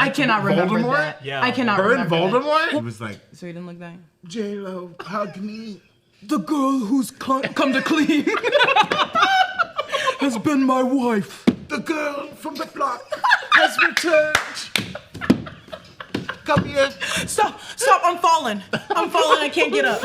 I cannot remember Voldemort? that. Yeah. I cannot Her and remember Voldemort? that. He was like, So he didn't look that. J-Lo, hug me. The girl who's come to clean has been my wife. The girl from the block has returned. Come here. Stop! I'm falling. I can't get up.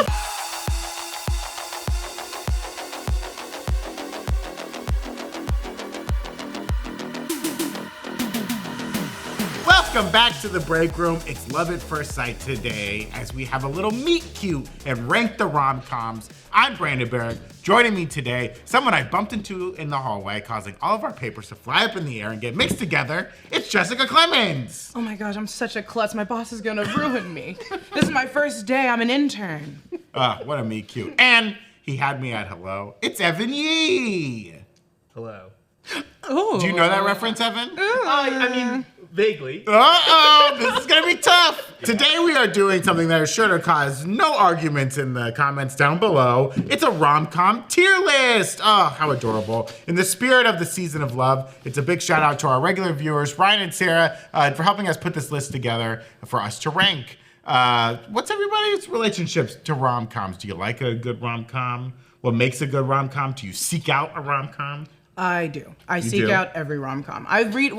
Welcome back to the break room. It's Love at First Sight today as we have a little meet cute and rank the rom-coms. I'm Brandon Barrick. Joining me today, someone I bumped into in the hallway, causing all of our papers to fly up in the air and get mixed together. It's Jessica Clemens. Oh my gosh, I'm such a klutz. My boss is gonna ruin me. This is my first day. I'm an intern. What a meet cute. And he had me at hello. It's Evan Yee. Hello. Oh. Do you know that reference, Evan? I mean, vaguely. Uh-oh, this is gonna be tough. Today we are doing something that is sure to cause no arguments in the comments down below. It's a rom-com tier list. Oh, how adorable. In the spirit of the season of love, it's a big shout out to our regular viewers, Ryan and Sarah, for helping us put this list together for us to rank. What's everybody's relationships to rom-coms? Do you like a good rom-com? What makes a good rom-com? Do you seek out a rom-com? I do. I seek do? out every rom-com. I read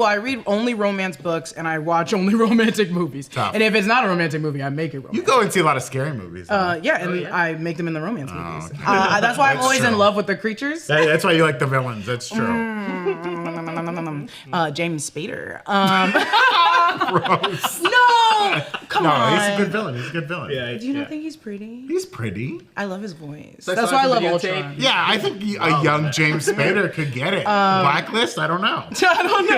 only romance books and I watch only romantic movies. Tough. And if it's not a romantic movie, I make it romantic. You go and see a lot of scary movies. Yeah, I make them in the romance movies. okay. That's why I'm That's always true. in love with the creatures. That's why you like the villains. That's true. James Spader. Gross. No! Come No, on. he's a good villain. He's a good villain. Yeah. Do you not think he's pretty? He's pretty. I love his voice. Like That's why I love videotape? Ultron. Yeah, I think a young James Spader could get it. Blacklist? I don't know. I don't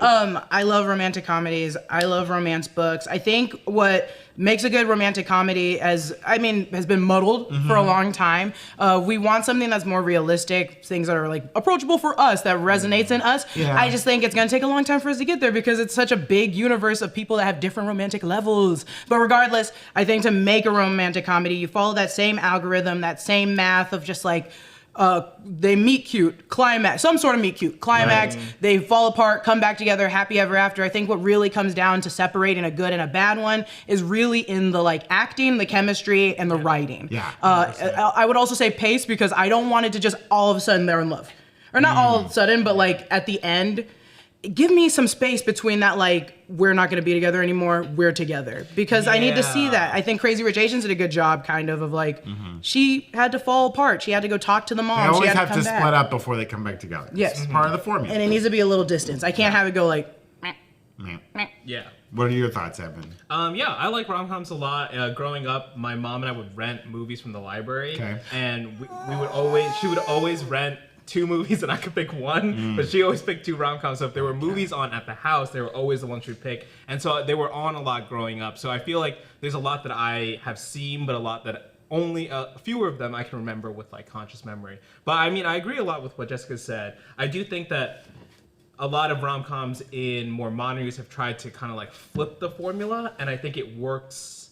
know. I love romantic comedies. I love romance books. I think what makes a good romantic comedy has been muddled for a long time. We want something that's more realistic, things that are like approachable for us, that resonates in us. Yeah. I just think it's gonna take a long time for us to get there because it's such a big universe of people that have different romantic levels. But regardless, I think to make a romantic comedy, you follow that same algorithm, that same math of just like, they meet cute, climax, some sort of meet cute, climax, Right. They fall apart, come back together, happy ever after. I think what really comes down to separating a good and a bad one is really in the like acting, the chemistry, and the writing. Yeah. I would also say pace because I don't want it to just all of a sudden they're in love. Or not all of a sudden, but like at the end, give me some space between that, like, we're not gonna be together anymore, we're together. Because I need to see that. I think Crazy Rich Asians did a good job, kind of like, she had to fall apart. She had to go talk to the mom. They always she had have to to come split back. up before they come back together. Yes. It's part of the formula. And it needs to be a little distance. I can't have it go like, Yeah. What are your thoughts, Evan? Yeah, I like rom-coms a lot. Growing up, my mom and I would rent movies from the library. Okay. And she would always rent 2 movies and I could pick one, but she always picked 2 rom-coms. So if there were movies on at the house, they were always the ones she'd pick. And so they were on a lot growing up. So I feel like there's a lot that I have seen, but a lot that only fewer of them I can remember with like conscious memory. But I mean, I agree a lot with what Jessica said. I do think that a lot of rom-coms in more modern years have tried to kind of like flip the formula, and I think it works.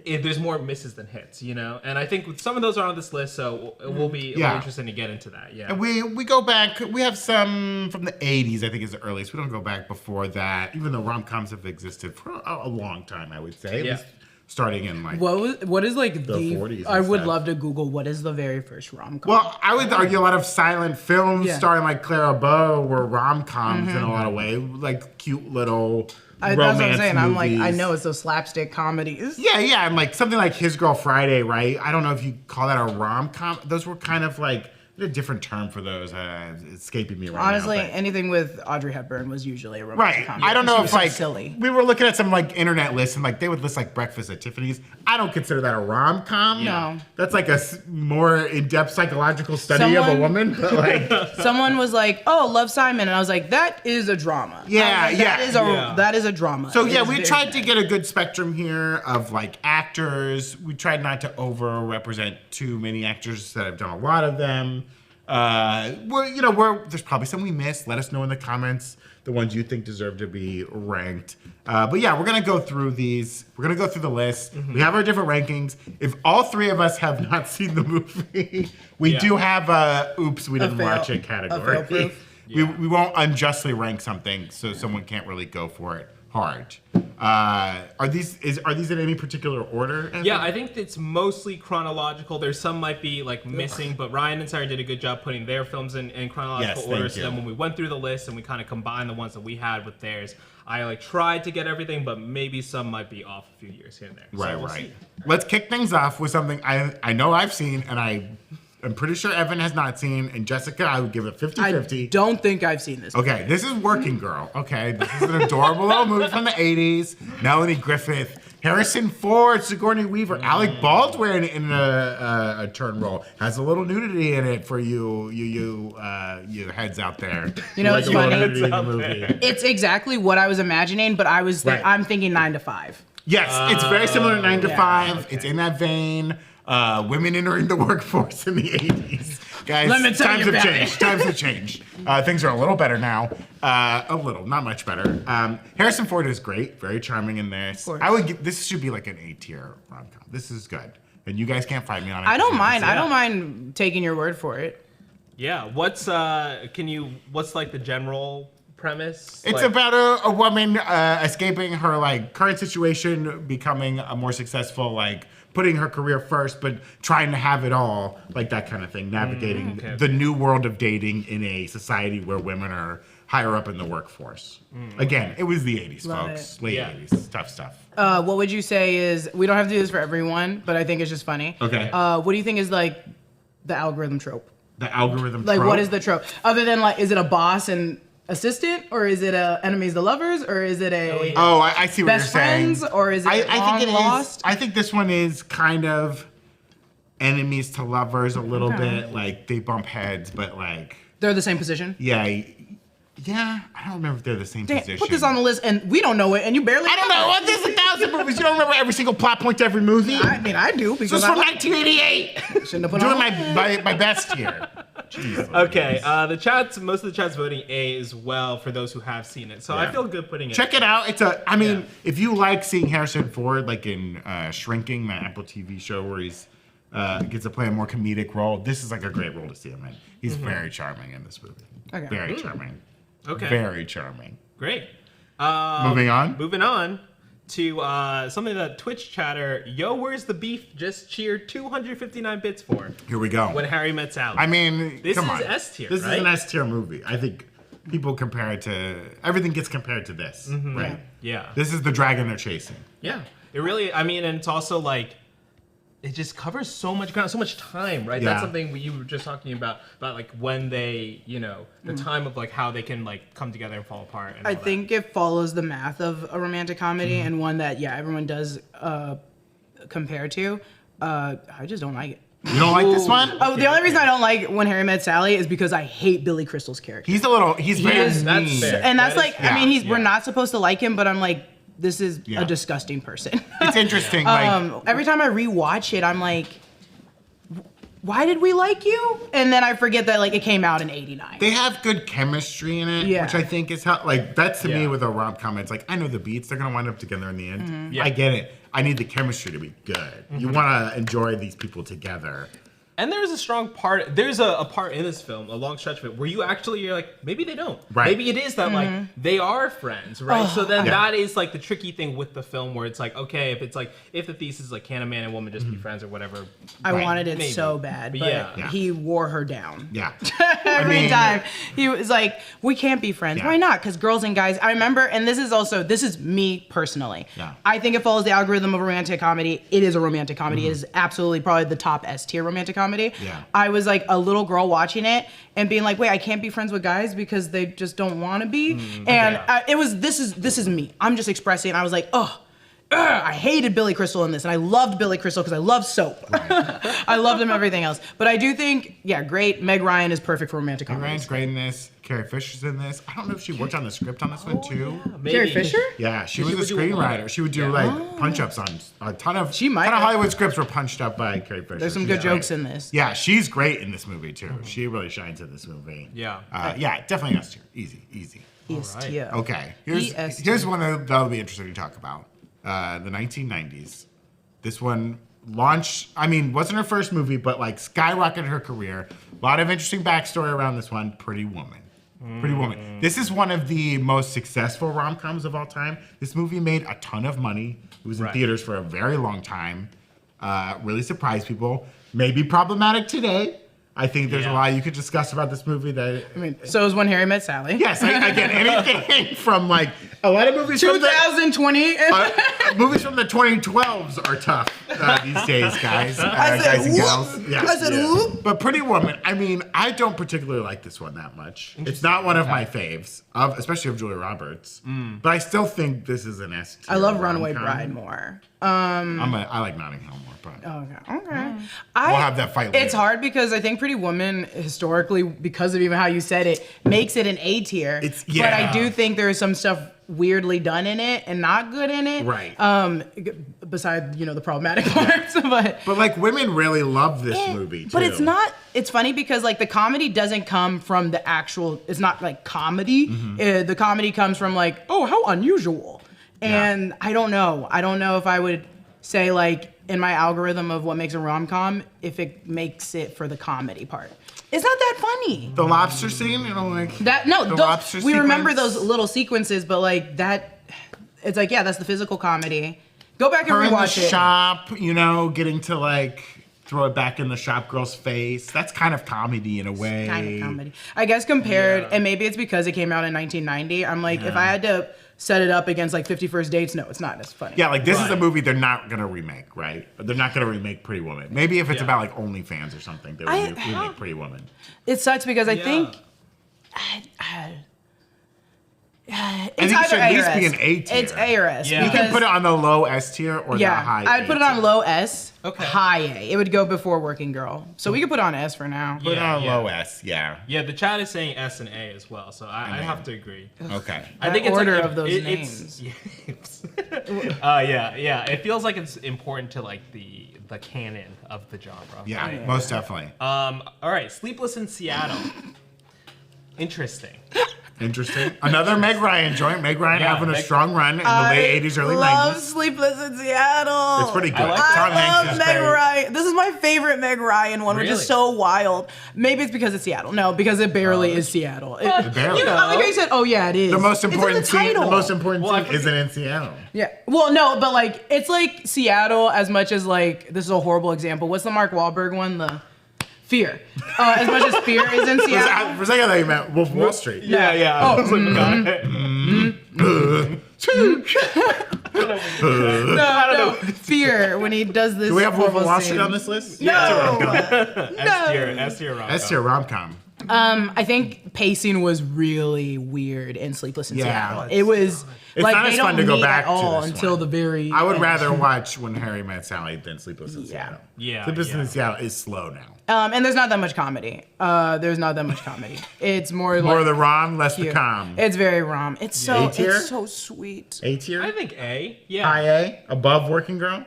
There's more misses than hits, you know? And I think some of those are on this list, so it will be interesting to get into that, yeah. And we go back, we have some from the 80s, I think is the earliest. We don't go back before that, even though rom-coms have existed for a long time, I would say. At least starting in like what is like the 40s. I would stuff. love to Google what is the very first rom-com. Well, I would argue a lot of silent films Yeah. starring like Clara Bow were rom-coms in a lot of ways, like cute little That's romance what I'm saying. movies. I'm like, I know it's those slapstick comedies. Yeah, and like something like His Girl Friday, right? I don't know if you call that a rom-com. Those were kind of like a different term for those. It's escaping me right Honestly, now. but- anything with Audrey Hepburn was usually a romantic Right. comedy. I don't know She if was so like silly. we were looking at some like internet lists and like they would list like Breakfast at Tiffany's. I don't consider that a rom-com. No. That's like a more in-depth psychological study of a woman. But like, Someone was like, "Oh, Love Simon," and I was like, "That is a drama." Yeah, I was like, that is a drama. So It yeah, is we very tried good. to get a good spectrum here of like actors. We tried not to over-represent too many actors that have done a lot of them. There's probably some we missed. Let us know in the comments the ones you think deserve to be ranked. But yeah, we're gonna go through these. We're gonna go through the list. We have our different rankings. If all 3 of us have not seen the movie, we do have oops, we didn't watch it category. A fail proof. we won't unjustly rank something so someone can't really go for it hard. Are these in any particular order? Yeah, I think it's mostly chronological. There's some might be like missing, but Ryan and Sarah did a good job putting their films in chronological order. So then when we went through the list and we kind of combined the ones that we had with theirs, I like tried to get everything, but maybe some might be off a few years here and there. Right, so we'll right. see. Let's kick things off with something I know I've seen, and I'm pretty sure Evan has not seen, and Jessica, I would give it 50-50. I don't think I've seen this. Okay, this is Working Girl. Okay, this is an adorable little movie from the 80s. Melanie Griffith, Harrison Ford, Sigourney Weaver, Alec Baldwin in a turn role. Has a little nudity in it for you heads out there. You know, it's funny. Nudity in the movie. It's exactly what I was imagining, but I'm thinking 9 to 5. Yes, it's very similar to 9 to 5. Okay. It's in that vein. Women entering the workforce in the 80s. Guys, Let me tell times you have about changed. it. Times have changed. Things are a little better now. A little, not much better. Harrison Ford is great, very charming in this. course. I would give, this should be like an A-tier rom-com. This is good. And you guys can't fight me on it. I don't mind. I don't mind taking your word for it. Yeah, what's like the general premise? It's like, about a woman escaping her like current situation, becoming a more successful, like putting her career first, but trying to have it all, like that kind of thing, navigating the new world of dating in a society where women are higher up in the workforce. Again, it was the 80s, Love folks. it. Late Yeah. 80s. Tough stuff. What would you say is, we don't have to do this for everyone, but I think it's just funny. Okay. What do you think is like the algorithm trope? The algorithm Like, trope. what is the trope? Other than like, is it a boss and assistant, or is it a enemies to lovers, or is it a Oh, I see what best you're saying. friends, or is it I long think it lost? is. I think this one is kind of enemies to lovers a little Okay. bit. Like they bump heads, but like They're the same position. yeah. I don't remember if they're the same Damn, position. put this on the list, and we don't know it, and you barely. I don't know. What? There's 1,000 movies. You don't remember every single plot point to every movie. I mean, I do This because was I from like 1988. shouldn't have put Doing on. my best here. Jesus. Okay, most of the chat's voting A as well for those who have seen it. So Yeah. I feel good putting it. Check it out. I mean, if you like seeing Harrison Ford like in Shrinking, the Apple TV show where he's gets to play a more comedic role, this is like a great role to see him in. He's very charming in this movie. Okay. Very charming. Okay. Very charming. Great. Moving on. Moving on to something that Twitch chatter, yo, where's the beef? Just cheered 259 bits for Here we go. when Harry met Sally. I mean, This come is on. S tier, This is right? an S tier movie. I think people compare it to everything gets compared to this, right? yeah. This is the dragon they're chasing. Yeah. It really, I mean, and it's also like, it just covers so much ground, so much time, right? Yeah. That's something you were just talking about like when they, the time of like how they can like come together and fall apart. And I all that. think it follows the math of a romantic comedy, and one that everyone does compare to. I just don't like it. You don't like this one? Oh, the only reason I don't like When Harry Met Sally is because I hate Billy Crystal's character. He's very is- That's mean. fair. And that's That like, is- I mean, yeah. we're not supposed to like him, but I'm like, this is Yeah. a disgusting person. It's interesting. Like, Every time I rewatch it, I'm like, why did we like you? And then I forget that like it came out in '89. they have good chemistry in it, Yeah. which I think is how, like, that's to me Yeah. with a rom-com. It's like, I know the beats, they're gonna wind up together in the end. Yeah. I get it. I need the chemistry to be good. You wanna enjoy these people together. And there's a strong part. There's a part in this film, a long stretch of it, where you're like, maybe they don't. Right. Maybe it is that like they are friends, right? So then Yeah. that is like the tricky thing with the film, where it's like, okay, if the thesis is like, can a man and woman just be friends or whatever? I Right. wanted it Maybe. so bad, But but yeah. he wore her down. Yeah. Every time he was like, we can't be friends. Yeah. Why not? Because girls and guys, I remember, and this is me personally. Yeah. I think it follows the algorithm of a romantic comedy. It is a romantic comedy. It is absolutely probably the top S tier romantic comedy. Yeah. I was like a little girl watching it and being like, wait, I can't be friends with guys because they just don't want to be. And this is me. I'm just expressing. I was like, I hated Billy Crystal in this, and I loved Billy Crystal because I love soap. I loved him everything else. But I do think, great. Meg Ryan is perfect for romantic Ryan's comedies. great in this. Carrie Fisher's in this. I don't know if she worked on the script on this one too. Maybe. Carrie Fisher? Yeah, she was would a do a lot. screenwriter. She would do like punch-ups on a ton of She might ton of have. Hollywood scripts were punched up by Carrie Fisher. There's some She's good great. jokes in this. Yeah, she's great in this movie too. She really shines in this movie. Yeah. Definitely S tier. Easy. East Alright. tier. Okay, ES here's one that'll be interesting to talk about. The 1990s. This one launched. I mean, wasn't her first movie, but like skyrocketed her career. A lot of interesting backstory around this one. Pretty Woman. Pretty Woman. This is one of the most successful rom-coms of all time. This movie made a ton of money. It was in theaters for a very long time. Really surprised people. Maybe problematic today. I think there's a lot you could discuss about this movie that... I mean, so is When Harry Met Sally. Yes, again, anything from like... A lot of movies 2020. movies from the 2012s are tough these days, guys. Guys and gals. Yeah. I said, whoop. But Pretty Woman, I mean, I don't particularly like this one that much. It's not one of my faves, especially of Julia Roberts. But I still think this is an S tier. I love Runaway Bride more. I like Notting Hill more, but Okay. we'll have that fight later. It's hard because I think Pretty Woman, historically, because of even how you said it, makes it an A tier. But I do think there is some stuff weirdly done in it and not good in it. Right. Besides, the problematic parts. But like women really love this movie too. But it's not. It's funny because like the comedy doesn't come from the actual. It's not like comedy. The comedy comes from like, oh, how unusual. And I don't know. I don't know if I would say like in my algorithm of what makes a rom-com if it makes it for the comedy part. It's not that funny. The lobster scene, like that. No, the lobster we remember sequence. those little sequences, but like that. It's like that's the physical comedy. Go back and Her rewatch in the it. shop, getting to like throw it back in the shop girl's face. That's kind of comedy in a way. Kind of comedy. I guess compared, and maybe it's because it came out in 1990. I'm like, if I had to set it up against like 50 First Dates, no, it's not as funny. Yeah, like this is a movie they're not gonna remake, right? They're not gonna remake Pretty Woman. Maybe if it's about like OnlyFans or something, they would remake Pretty Woman. It sucks because I think I think it should at least be an A tier. It's A or S. You can put it on the low S tier or the high I'd put it on low S, Okay. high A. It would go before Working Girl. So we could put it on S for now. Put it on low S, yeah. Yeah, the chat is saying S and A as well, so I have to agree. Okay. I think it's order like, of those names. Yeah. It feels like it's important to like the canon of the genre. Yeah, most definitely. All right, Sleepless in Seattle. Interesting. Another Meg Ryan joint. Meg Ryan having a strong run in the late 80s, early 90s. I love Sleepless in Seattle. It's pretty good. I Tom Hanks love is Meg great. Ryan. This is my favorite Meg Ryan one, which Really? is so wild. Maybe it's because it's Seattle. No, because it barely is Seattle. Barely. Like how you said, oh yeah, it is. The most important it's in the scene. The title. most important scene isn't in Seattle. Yeah. Well, no, but like it's like Seattle as much as like this is a horrible example. What's the Mark Wahlberg one? The Fear. As much as Fear is in Seattle. For a second, I thought you meant Wolf of Wall Street. Yeah. Oh, I was like, got it. no. Fear when he does this. Do we have Wolf of horrible Wall Street scene. on this list? No. S tier rom-com. That's your rom-com. I think pacing was really weird in Sleepless in Seattle. It was It's like not they as don't fun to go meet back at all to this until one. the very. I would end. rather watch When Harry Met Sally than Sleepless in Seattle. Yeah, Sleepless yeah. in Seattle is slow now. And there's not that much comedy. It's more More like of the rom, less the cute. com. It's very rom. It's so A tier? it's so sweet. A tier? I think A. Yeah. High A? Above Working Girl?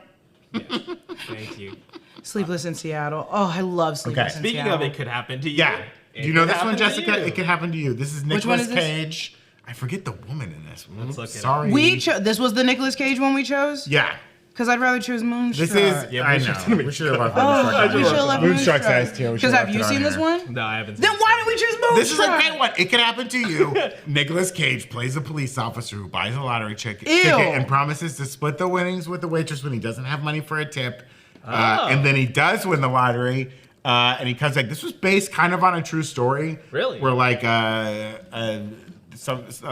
Thank you. Sleepless in Seattle. Oh, I love Sleepless in Speaking Seattle. of, it could happen to you. Yeah. It Do you know could this one, happen to Jessica? you. It could happen to you. This is one Nicolas is this? Cage. I forget the woman in this. Let's look it up. Sorry. This was the Nicolas Cage one we chose? Yeah. Because I'd rather choose Moonstruck. This is. Yeah, I Moonstruck's know. gonna be We should have left we Moonstruck. should have left Moonstruck's Moonstruck. S tier. We Because should've have you left it seen on this here. one? No, I haven't seen Then it. why did we choose Moonstruck? This is a great one. It could happen to you. Nicolas Cage plays a police officer who buys a lottery ticket and promises to split the winnings with the waitress when he doesn't have money for a tip. And then he does win the lottery. And he comes like, this was based kind of on a true story. Really? Where like a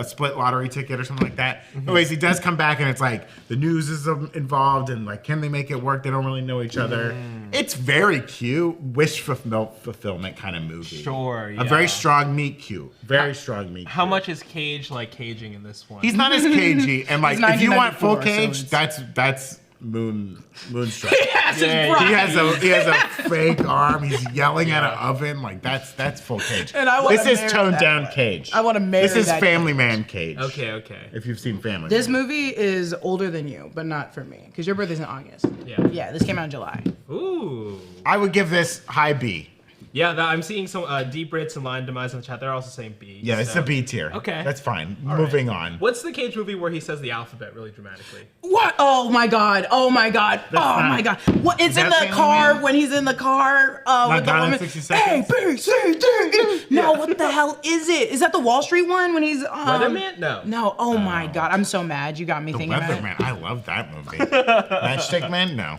split lottery ticket or something like that. Anyways, he does come back and it's like the news is involved and like, can they make it work? They don't really know each other. It's very cute, wish fulfillment kind of movie. Sure, A yeah. very strong meet cute. Very strong meet How cute. much is Cage like caging in this one? He's not as cagey. And like, He's if you want full 1994, so cage, it's- that's Moonstruck. Yes, Yeah, it's He right. has a fake arm. He's yelling at an oven. Like that's full Cage. And I wanna this is marry toned that down one. Cage. I wanna marry This is that Family Man Cage. Okay. If you've seen Family This Man. movie is older than you, but not for me. Because your birthday's in August. Yeah. Yeah, this came out in July. Ooh. I would give this high B. Yeah, I'm seeing some Deep Brits and Lion Demise in the chat. They're also saying B. Yeah, it's a B tier. Okay. That's fine. All Moving right. on. What's the Cage movie where he says the alphabet really dramatically? What? Oh my god. Oh my god. Oh my god. What? It's in the car when he's in the car with the Gone in woman. 60 Seconds? A, B, C, D, E. No, what the hell is it? Is that the Wall Street one when he's Weatherman? No. No. Oh my god. I'm so mad. You got me The thinking about it. Weatherman. I love that movie. Matchstick Man? No.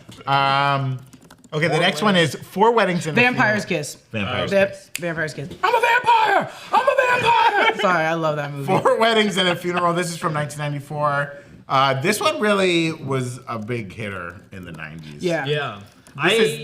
Okay, the next one is Four Weddings and a Vampire's Funeral. Kiss. Vampire's Kiss. Vampire's Kiss. I'm a vampire. I'm a vampire. Sorry, I love that movie. Four Weddings and a Funeral. This is from 1994. This one really was a big hitter in the 90s. Yeah. Yeah.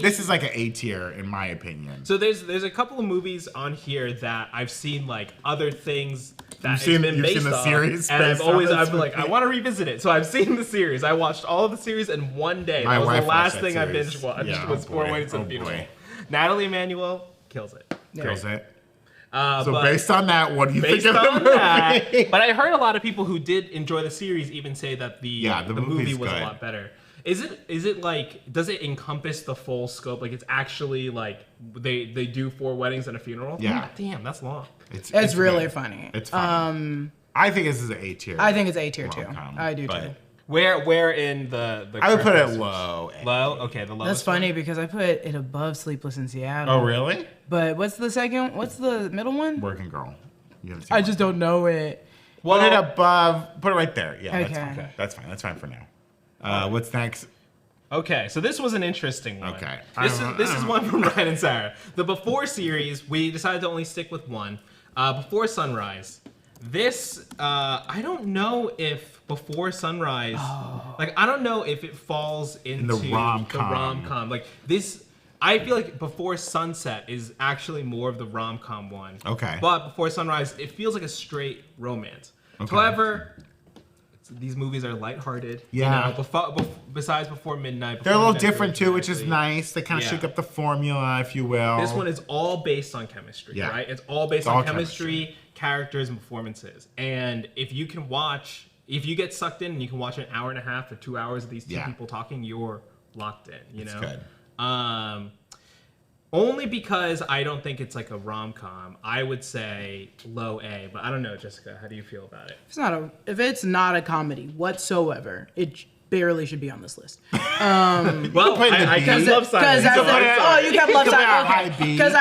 This is like an A tier in my opinion. So there's a couple of movies on here that I've seen like other things that You've it's seen been based the on, series and based I've on always this I've been like I movie? want to revisit it. So I've seen the series. I watched all of the series in one day. My That was wife the last watched that thing I series. binge watched Yeah, was oh Four boy, Weddings and oh Funeral. boy. Natalie Emanuel kills it. Kills it. So So based on that, what do you think based of the on movie? that, but I heard a lot of people who did enjoy the series even say that the movie movie's was good. a lot better. Is it like, does it encompass the full scope? Like it's actually like they do 4 weddings and a funeral? Yeah. Damn, that's long. It's really good. funny. It's funny. I think this is an A tier. I think it's A tier too. rom-com, I do but too. Where in the I would put it characters? low. A. Low? Okay, the lowest. That's funny because I put it above Sleepless in Seattle. Oh really? But what's the middle one? Working Girl. You haven't seen I Working just don't know it. Put it above. Put it right there. Yeah, Okay. that's fine. That's fine. That's fine for now. What's next? Okay, so this was an interesting one. Okay. This is one from Ryan and Sarah. The Before series, we decided to only stick with one. Before Sunrise. This, I don't know if Before Sunrise, like, I don't know if it falls into the rom-com. Like, this, I feel like Before Sunset is actually more of the rom-com one. Okay. But Before Sunrise, it feels like a straight romance. Okay. However, these movies are lighthearted. Yeah. You know, besides Before Midnight. They're a little Before Midnight different too, which is Dramatically. nice. They kind of Yeah. shake up the formula, if you will. This one is all based on chemistry, Yeah. right? It's all based all on chemistry, characters, and performances. And if you get sucked in and you can watch an hour and a half or 2 hours of these two Yeah. people talking, you're locked in, you It's know? good. Only because I don't think it's like a rom-com. I would say low A, but I don't know, Jessica. How do you feel about it? If it's not a comedy whatsoever, it barely should be on this list. Well, put it in I B. kind of love Because Simon. you kept love Come out, side. high B. Because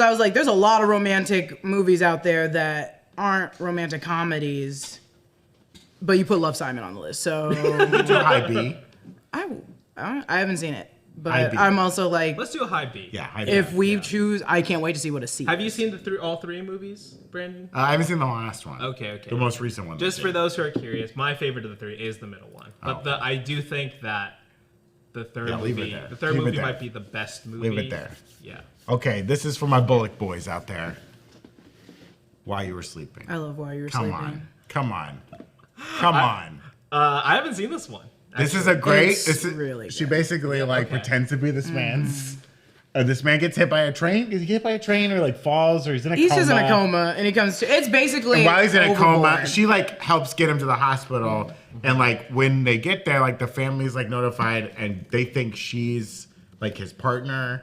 I was like, there's a lot of romantic movies out there that aren't romantic comedies, but you put Love Simon on the list. So High B. I haven't seen it, High but B. I'm also like, Let's do a high B. Yeah, high B. if we choose, I can't wait to see what a C. Have you is. seen all three movies, Brandon? I haven't seen the last one. Okay. The most recent one. Just for those who are curious, my favorite of the three is the middle one. But Oh. I do think that the third leave it movie, there. the third Leave it movie there. might be the best movie. Leave it there. Yeah. Okay, this is for my Bullock boys out there. While you were sleeping. I love While You Were Come Sleeping. on. Come on. Come on. I haven't seen this one. This is a great. It's This is really She good. basically like okay. pretends to be this man's. This man gets hit by a train. Is he hit by a train or like falls or he's in a He's coma? just in a coma, and he comes to. It's basically. And while he's in a coma, Overboard. she like helps get him to the hospital. And like when they get there, like the family's like notified and they think she's like his partner.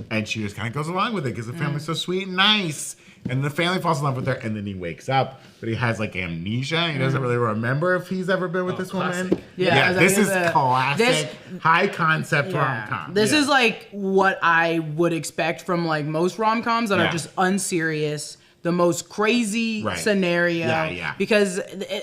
And she just kind of goes along with it because the family's so sweet and nice. And the family falls in love with her, and then he wakes up, but he has like amnesia. He doesn't really remember if he's ever been with this woman. classic. Yeah, this is a- classic, high concept Yeah. rom-com. This Yeah. is like what I would expect from like most rom-coms that Yeah. are just unserious, the most crazy Right. scenario. Yeah. Because,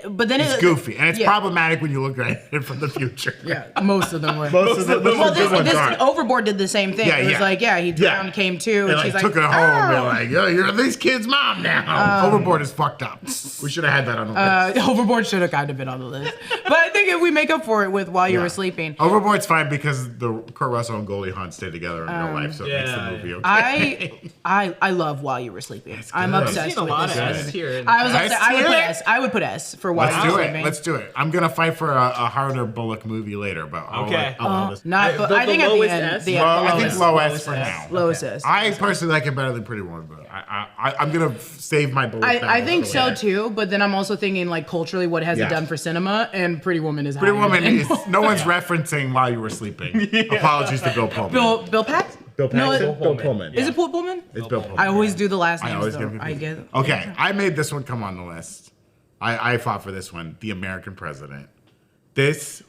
but then It's goofy, and it's yeah. problematic when you look at it from the future. Yeah, most of them were. Most of the Well, good ones this aren't. Overboard did the same thing. Yeah, It was yeah. like, he drowned, came to, And and like she's like, took her home and "Oh." like, yo, you're this kid's mom now. Overboard is fucked up. We should have had that on the list. Overboard should have kind of been on the list. But I think if we make up for it with While You Yeah. Were Sleeping. Overboard's fine because the Kurt Russell and Goldie Hawn stay together in real life, so it makes the yeah. movie okay. I love While You Were Sleeping. I'm good. I've obsessed seen a with lot this of movie. S tier. I was S upset. I would put tier? S. I would put S for While Let's You do Were it. Sleeping. Let's do it. I'm gonna fight for a harder Bullock movie later, but Okay. I'll list- Not, but The I think at the lowest end, S? the Well, I think lowest. low S Lowest for S. now. Lowest S. I personally like it better than Pretty Woman, but I'm gonna save my Bullock. I think so later. too, but then I'm also thinking like culturally, what has Yeah. it done for cinema? And Pretty Woman is Pretty higher Woman than- is no one's referencing While You Were Sleeping. Apologies to Bill Pullman. Bill Pax. Bill Paxton? Bill Bill Pullman. Is it Bill Pullman? It's Bill Pullman. I always do the last I names always though. get I confused. get. Okay, I made this one come on the list. I fought for this one. The American President. This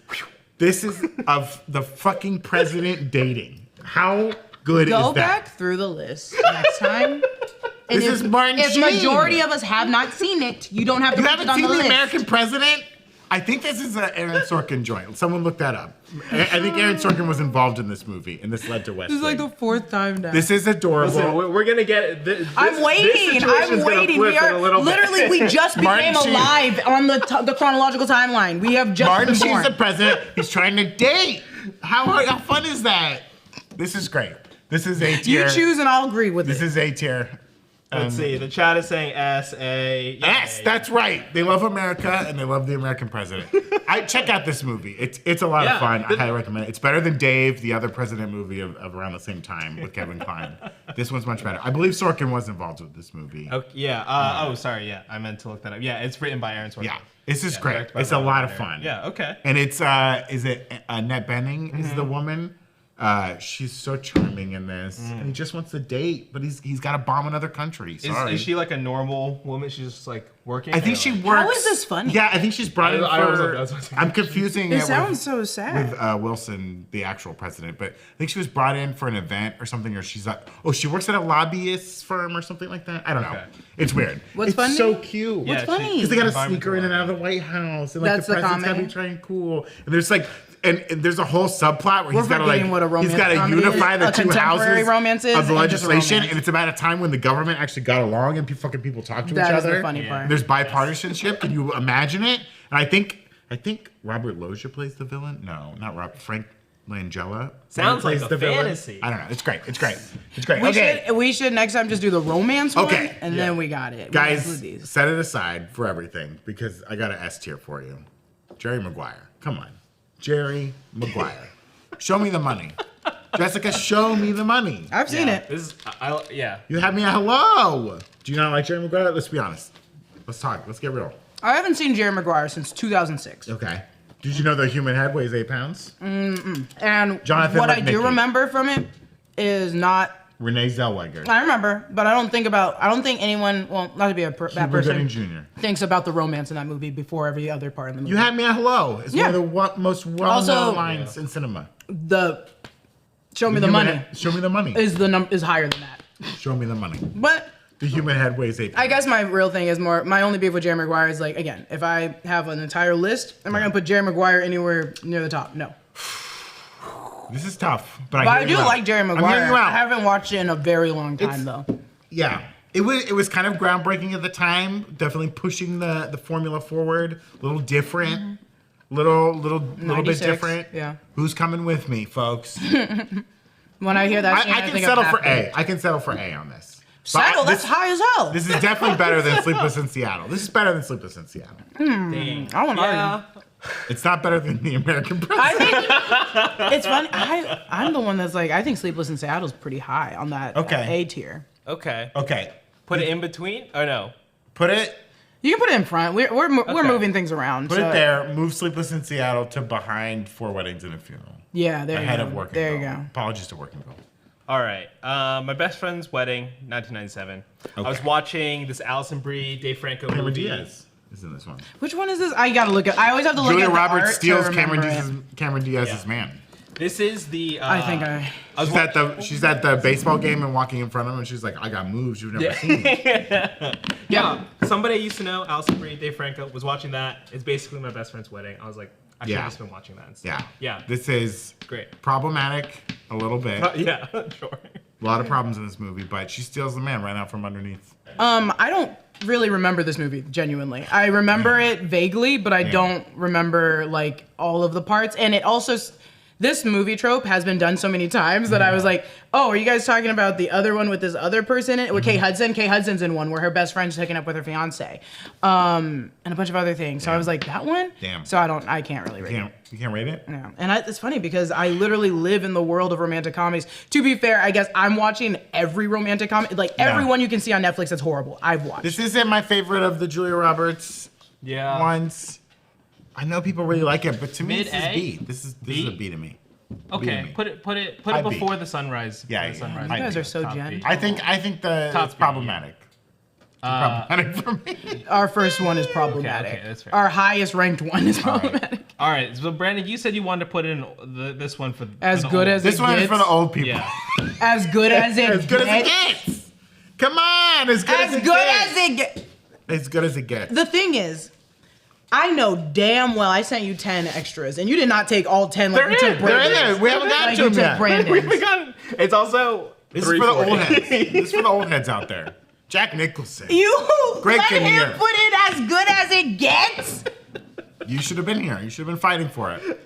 is of the fucking president dating. How good Go is that? back through the list next time. This is Martin If Sheen. majority of us have not seen it, you don't have to You put haven't it on seen the The list. American President? I think this is an Aaron Sorkin joint. Someone look that up. I think Aaron Sorkin was involved in this movie, and this led to West This is like Wing. the 4th time now. This is adorable. Listen, we're gonna get. I'm waiting. I'm waiting. We are literally. We just Martin became Sheen. alive on the chronological timeline. We have just Martin been Sheen's born. the president. He's trying to date. How fun is that? This is great. This is A tier. You choose, and I'll agree with This it. is A tier. Let's see. The chat is saying S.A. Yes, that's right. They love America and they love the American president. I check out this movie. It's a lot of fun. I highly recommend it. It's better than Dave, the other president movie of around the same time with Kevin Kline. This one's much better. I believe Sorkin was involved with this movie. Okay, yeah. Oh, sorry. Yeah, I meant to look that up. Yeah, it's written by Aaron Sorkin. Yeah, this is great. directed by It's a lot of Aaron. fun. Yeah. Okay. And it's is it Annette Bening is the woman. She's so charming in this, and he just wants to date, but he's got to bomb another country. Sorry. Is she like a normal woman? She's just like working. I think she works. How is this funny? Yeah, I think she's brought in I was for. like, that's I'm confusing It it sounds with, so sad. with Wilson, the actual president, but I think she was brought in for an event or something, or she's like, she works at a lobbyist firm or something like that. I don't know. Okay. It's weird. What's it's funny? so cute. Yeah, What's funny? Because they got to Environmental sneak her in and out of the lobbyist. White House, and like That's the the president's got to be comment. trying cool. And there's like, and there's a whole subplot where We're he's got to forgetting what a like, he's romantic got to comedy is. unify the A two contemporary houses romance is of the and just a legislation, romance. and it's about a time when the government actually got along and fucking people talk to That each is the other. funny part. There's bipartisanship. Can you imagine it? And I think Robert Loggia plays the villain. No, not Rob. Frank Langella. Sounds plays like a the villain. fantasy. I don't know. It's great. It's great. It's great. We Okay, should next time just do the romance Okay. one, and then we got it. We guys, include these. set it aside for everything because I got an S tier for you. Jerry Maguire. Come on, Jerry Maguire. Show me the money. Jessica, show me the money. I've seen it. This is. Yeah. You had me a hello. Do you not like Jerry Maguire? Let's be honest. Let's talk. Let's get real. I haven't seen Jerry Maguire since 2006. Okay. Did you know the human head weighs 8 pounds? And Jonathan what I do Lipnicki. remember from it is not. Renee Zellweger. I remember, but I don't think anyone, well, not to be a bad Cuba person, Gooding Jr. thinks about the romance in that movie before every other part in the movie. You had me a hello. It's Yeah. one of the most well-known Also- lines in cinema. The show me the Human money head- show me the money. is higher than that. Show me the money. But The human head weighs 8 pounds. I guess my real thing is my only beef with Jerry Maguire is like, again, if I have an entire list, am I gonna put Jerry Maguire anywhere near the top? No. This is tough, but But I hear do you out. like Jerry I'm hearing Maguire. you out. I haven't watched it in a very long time It's- though. Yeah. It was kind of groundbreaking at the time, definitely pushing the formula forward, a little different, little bit 96, different. yeah. Who's coming with me, folks? When I hear that, scene, I can think settle of for Half A. Baked. I can settle for A on this. But Settle, that's this, high as hell. this is definitely better than Sleepless in Seattle. This is better than Sleepless in Seattle. Dang. I won't argue. It's not better than The American President. I think it's funny. I'm the one that's like, I think Sleepless in Seattle's pretty high on that Okay. A tier. Okay. Okay. Put it in between? Oh no. Put it You can put it in front. We're moving things around. Put so- it there. Move Sleepless in Seattle to behind 4 Weddings and a Funeral. Yeah, there Ahead you go. of Working There you Girl. go. Apologies to Working Girl. All right. My best friend's wedding, 1997. I was watching this Alison Brie, Dave Franco Cameron movie. Diaz is in this one. Which one is this? I gotta look at. I always have to look Julia at the Roberts art steals to Cameron remember it. Diaz's man. This is the. I think I. She's at the baseball game and walking in front of him, and she's like, "I got moves you've never seen." Yeah. Somebody I used to know, Alison Brie, Dave Franco, was watching that. It's basically my best friend's wedding. I was like, I should Yeah. have just been watching that instead. Yeah. Yeah. This is Great. problematic a little bit. Yeah, sure. A lot of problems in this movie, but she steals the man right out from underneath. I don't really remember this movie genuinely. I remember it vaguely, but I don't remember like all of the parts. And it also, this movie trope has been done so many times that I was like, oh, are you guys talking about the other one with this other person in it? With Kate Hudson? Kate Hudson's in one where her best friend's hooking up with her fiance. And a bunch of other things. So I was like, that one? Damn. So I can't really rate it. You can't rate it? Yeah. And it's funny because I literally live in the world of romantic comedies. To be fair, I guess I'm watching every romantic comedy. Like every one you can see on Netflix that's horrible, I've watched. This isn't my favorite of the Julia Roberts Yeah. ones. I know people really like it, but to me, this is Mid-A? B. This is a B to me. Okay, B. put it High B. before the sunrise. Yeah, the yeah. sunrise. You guys are so Top gentle. B. I think Top it's B, problematic. Problematic for me. Our first one is problematic. Okay, that's fair. Our highest ranked one is problematic. All right, so Brandon, you said you wanted to put in this one for As the good old- as This it one is gets. for the old people. Yeah. As good as it As good as it gets. gets. Come on, as good as it As good gets. as it gets. As good as it gets. The thing is, I know damn well I sent you 10 extras, and you did not take all 10 like They're you took in. They're Brandon's. They're in there. We haven't gotten Like to you them took yet. Brandon's. We got, it's also This is for the old 340. heads. This is for the old heads out there. Jack Nicholson. You Greg let him Kinnear. put it as good as it gets? You should have been here. You should have been fighting for it.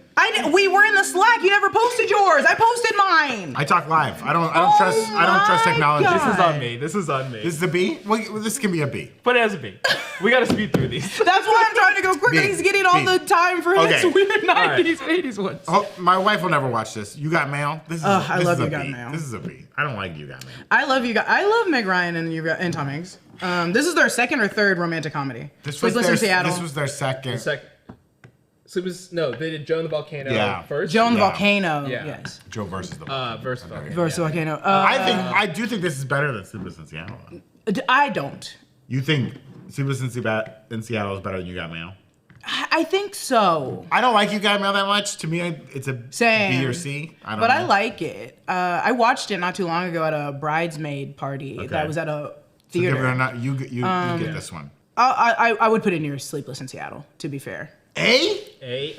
We were in the Slack. You never posted yours. I posted mine. I talk live. I don't Oh trust my technology. God. This is on me. This is on me. This is a B? Well, this can be a B. Put it as a B. We got to speed through these. That's why I'm trying to go quicker. B. He's getting all B. the time for Okay. his weird 90s, right. 80s ones. Oh, my wife will never watch this. You Got Mail? This is, I this love is a You Got B. Mail. This is a B. I don't like You Got Mail. I love you guys. I love Meg Ryan and Tom Hanks. This is their second or third romantic comedy. Sleepless in Seattle. This was their second. So it was, no, they did Joe and the Volcano Yeah. first. Joe and the Yeah. Volcano. Yeah. Yes. Joe versus the Versus Volcano. Versus Volcano. I do think this is better than Sleepless in Seattle. I don't. You think Sleepless in Seattle is better than You Got Mail? I think so. I don't like You Got Mail that much. To me, it's a Same. B or C. I don't But know. I like it. I watched it not too long ago at a bridesmaid party Okay. that was at a So give it theater. or not, you get this one. I would put it near Sleepless in Seattle, to be fair. A? A.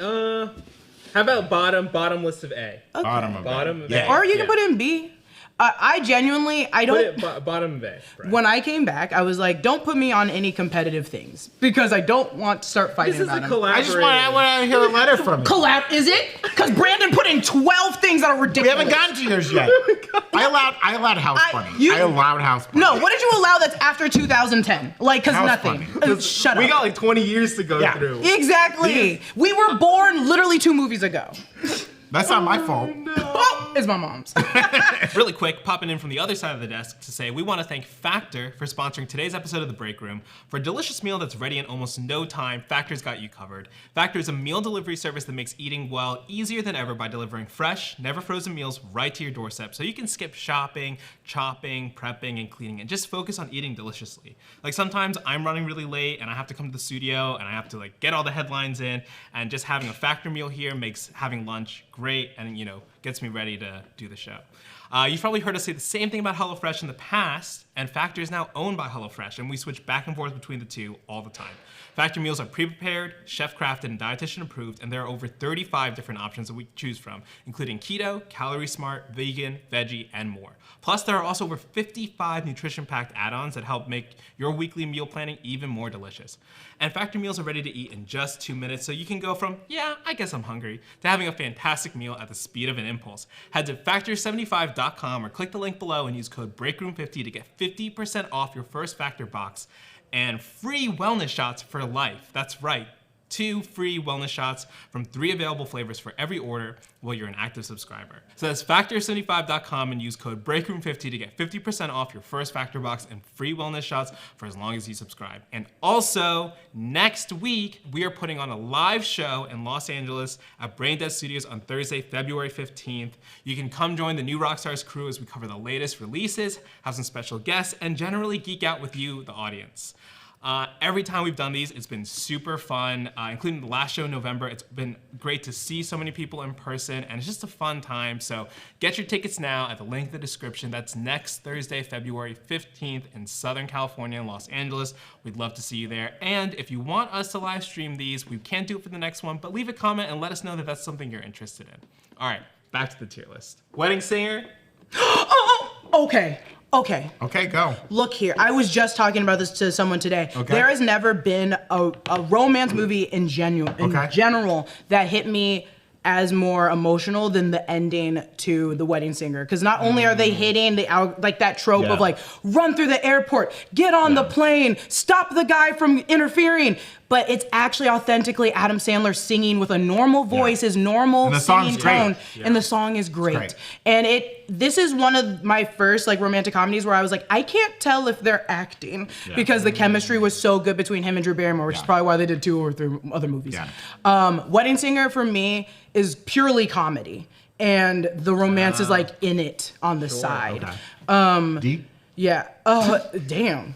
How about bottom list of A? Bottom of Bottom it. of Yeah. A. Or you can Yeah. put in B. I genuinely, I Put don't. it bottom of A. Right. When I came back, I was like, don't put me on any competitive things because I don't want to start fighting This is a about them. collaborative. I want to hear a letter from you. Collab, is it? Because Brandon put in 12 things that are We ridiculous. haven't gotten to yours yet. I allowed House Bunny. you- I allowed House Bunny. No, what did you allow that's after 2010? Like, because House nothing. Bunny. Shut We up. got like 20 years to go Yeah. through. Exactly. We were born literally 2 movies ago. That's not my fault. Oh, it's my mom's. Really quick, popping in from the other side of the desk to say we want to thank Factor for sponsoring today's episode of The Breakroom. For a delicious meal that's ready in almost no time, Factor's got you covered. Factor is a meal delivery service that makes eating well easier than ever by delivering fresh, never frozen meals right to your doorstep, so you can skip shopping, chopping, prepping, and cleaning, and just focus on eating deliciously. Like sometimes I'm running really late and I have to come to the studio and I have to like get all the headlines in, and just having a Factor meal here makes having lunch great and gets me ready to do the show. You've probably heard us say the same thing about HelloFresh in the past, and Factor is now owned by HelloFresh, and we switch back and forth between the two all the time. Factor meals are pre-prepared, chef-crafted, and dietitian approved, and there are over 35 different options that we choose from, including keto, calorie smart, vegan, veggie, and more. Plus, there are also over 55 nutrition-packed add-ons that help make your weekly meal planning even more delicious. And Factor meals are ready to eat in just 2 minutes, so you can go from, yeah, I guess I'm hungry, to having a fantastic meal at the speed of an impulse. Head to factor75.com or click the link below and use code BREAKROOM50 to get 50% off your first Factor box and free wellness shots for life. That's right. 2 free wellness shots from 3 available flavors for every order while you're an active subscriber. So that's factor75.com and use code BREAKROOM50 to get 50% off your first Factor box and free wellness shots for as long as you subscribe. And also, next week, we are putting on a live show in Los Angeles at Braindead Studios on Thursday, February 15th. You can come join the new Rockstars crew as we cover the latest releases, have some special guests, and generally geek out with you, the audience. Every time we've done these, it's been super fun, including the last show in November. It's been great to see so many people in person, and it's just a fun time. So get your tickets now at the link in the description. That's next Thursday, February 15th in Southern California in Los Angeles. We'd love to see you there. And if you want us to live stream these, we can't do it for the next one, but leave a comment and let us know that that's something you're interested in. All right, back to the tier list. Wedding Singer. Okay. Okay, go. Look here. I was just talking about this to someone today. Okay. There has never been a romance movie in general that hit me as more emotional than the ending to The Wedding Singer. Because not only are they hitting like that trope of like, run through the airport, get on the plane, stop the guy from interfering, but it's actually authentically Adam Sandler singing with a normal voice, his normal And the singing song's great. tone, and the song is great. great. And this is one of my first like romantic comedies where I was like, I can't tell if they're acting because the chemistry was so good between him and Drew Barrymore, which is probably why they did 2 or 3 other movies. Yeah. Wedding Singer for me is purely comedy. and the romance is like in it on the side. Okay. Deep? Yeah. Damn.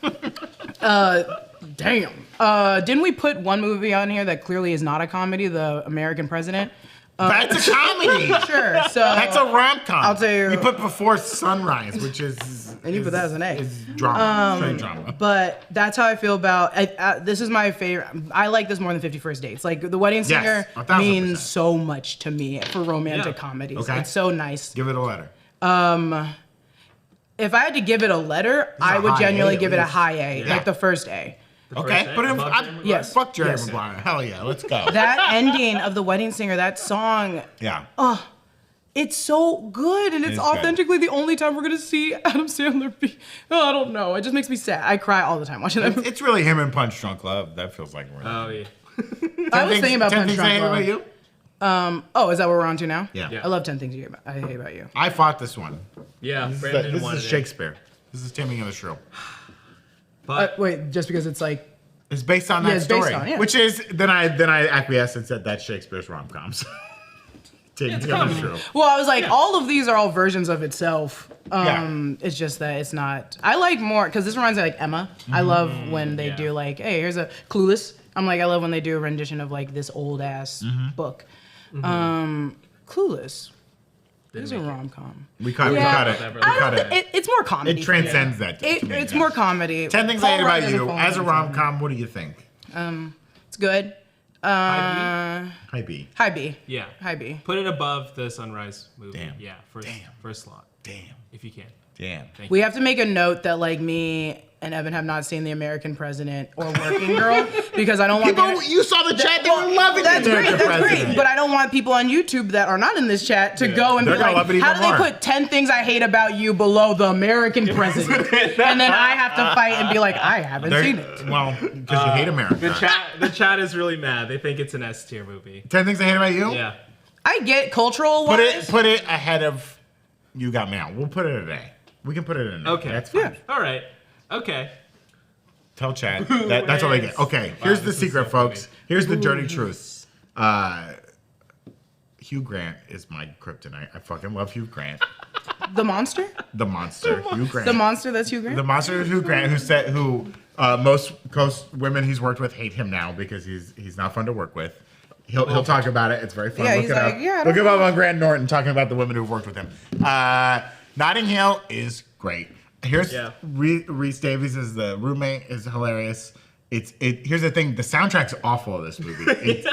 Damn. Didn't we put one movie on here that clearly is not a comedy, The American President? That's a comedy. Sure. So That's a rom-com. I'll tell you. We put Before Sunrise, which is... And you put that as an A. Is drama. Straight drama. But that's how I feel about this is my favorite. I like this more than 50 First Dates. Like The Wedding Singer 1000%. means so much to me for romantic comedies. Okay. It's so nice. Give it a letter. If I had to give it a letter, I would high genuinely A, give it a at least. high A, Yeah. like the first A. Okay. Put it in... Yes. Fuck Jerry Yes. Maguire. Hell yeah. Let's go. That ending of The Wedding Singer, that song, Yeah. it's so good, and it's is good. authentically the only time we're gonna see Adam Sandler be. Oh, I don't know. It just makes me sad. I cry all the time watching that movie. It's really him and Punch Drunk Love. That feels like we're... Oh yeah. I was thinking about 10 Punch Things I Hate Drunk About Love. You? Oh, is that what we're on to now? Yeah. Yeah. I love 10 Things I Hate About You. I fought this one. Yeah. This Brandon is wanted it. Shakespeare. This is Taming of the Shrew. But Wait, just because it's like, It's based on that it's based story, on, yeah. which is then I acquiesced and said that's Shakespeare's rom-coms. Taming of the comedy. Shrew. well, I was like, all of these are all versions of itself. Yeah. It's just that it's not. I like more because this reminds me of like Emma. I love when they do like, hey, here's a Clueless. I'm like, I love when they do a rendition of like this old ass book. Clueless. It's a rom com. We cut Yeah. it. We cut it. It's more comedy. It for me. transcends that. To me, It's yeah. more comedy. 10 Things I Paul Hate Rudd About doesn't You fall as a into rom-com. What do you think? It's good. High B. High B. yeah. High B. Put it above the Sunrise movie. Damn. Yeah. First slot. Damn. If you can. Damn. We have to make a note that like me and Evan have not seen The American President or Working Girl because I don't want People, you saw the chat. They were loving that's the great, American that's President. great. But I don't want people on YouTube that are not in this chat to go and They're be gonna like, love it how even do they more. put 10 things I hate about you below The American President? And then I have to fight and be like, I haven't They're- seen it. Well, because you hate America. The chat is really mad. They think it's an S tier movie. 10 Things I Hate About You? Yeah. I get cultural Put wise. it ahead of You Got Mail. We'll put it at A. We can put it in A. Okay. That's fine. All right. Okay. Tell Chad. That's all they get. Okay, here's the this is secret, so folks. funny. Here's the dirty truth. Hugh Grant is my kryptonite. I fucking love Hugh Grant. The monster? The monster, Hugh Grant. The monster that's Hugh Grant? The monster is Hugh Grant, who most women he's worked with hate him now because he's not fun to work with. He'll talk about it. It's very fun. Yeah, Look he's it like, up. yeah, I Look don't him up on Grant Norton talking about the women who've worked with him. Notting Hill is great. Here's Reese Davies as the roommate is hilarious. Here's the thing. The soundtrack's awful of this movie.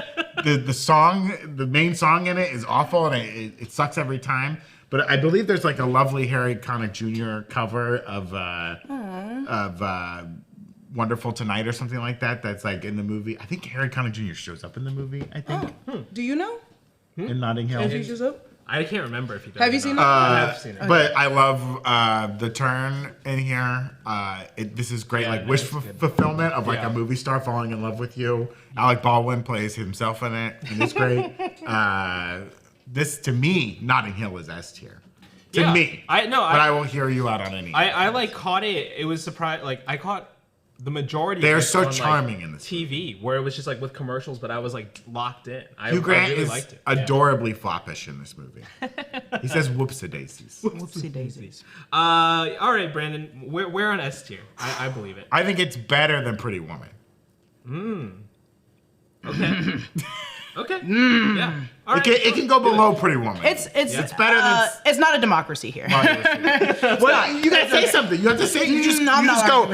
The main song in it is awful and it sucks every time. But I believe there's like a lovely Harry Connick Jr. cover of Wonderful Tonight or something like that. That's like in the movie. I think Harry Connick Jr. shows up in the movie. I think Do you know? in Notting Hill. If he shows up? I can't remember if you Have you seen I that? have seen it. But I love the turn in here. This is great, Yeah, like no, wish it's good. fulfillment of like Yeah. a movie star falling in love with you. Alec Baldwin plays himself in it, and it's great. This to me, Notting Hill is S tier. To Yeah. me, I won't hear you out on any. I like caught it. It was surprised. Like I caught the majority. They're of it so on, like, charming in this TV, where it was just like with commercials, but I was like locked in. Hugh Grant really is liked it. adorably foppish in this movie. He says "whoopsie-daisies." Whoopsie daisies. All right, Brandon, we're on S tier. I believe it. I think it's better than Pretty Woman. Okay. Okay. Yeah. All right. It can go below Pretty Woman. It's better than. it's not a democracy here. Well, you gotta say something. You have to say. You just go.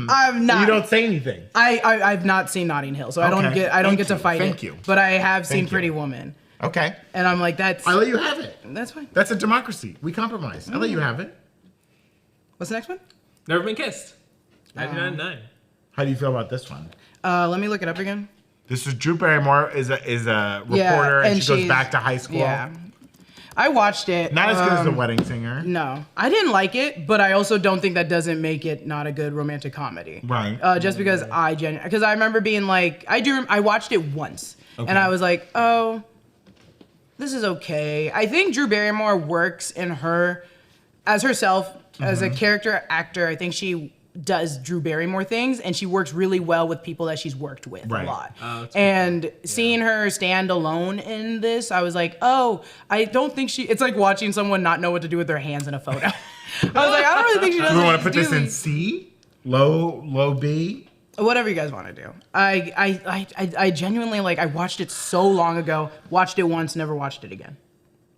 I'm not. You don't say anything. I've not seen Notting Hill, so I don't Okay. get Thank to you. fight it. Thank you. But I have seen Thank you. Pretty Woman, Okay. and I'm like, that's I let you have it. fine. That's a democracy. We compromise. I let you have it. What's the next one? Never Been Kissed. 99.9. How do you feel about this one? Let me look it up again. This is Drew Barrymore is a reporter and she goes she's- back to high school. Yeah, I watched it. Not as good as The Wedding Singer. No, I didn't like it, but I also don't think that doesn't make it not a good romantic comedy. Right. Just because because I remember being like, I watched it once, and I was like, oh, this is okay. I think Drew Barrymore works in her as herself as a character actor. I think she does Drew Barrymore things, and she works really well with people that she's worked with a Right. lot. that's And seeing her stand alone in this, I was like, oh, I don't think it's like watching someone not know what to do with their hands in a photo. I was like, I don't really think she does. Do we want to put this in C? Low B? Whatever you guys want to do. I genuinely like. I watched it so long ago. Watched it once, never watched it again.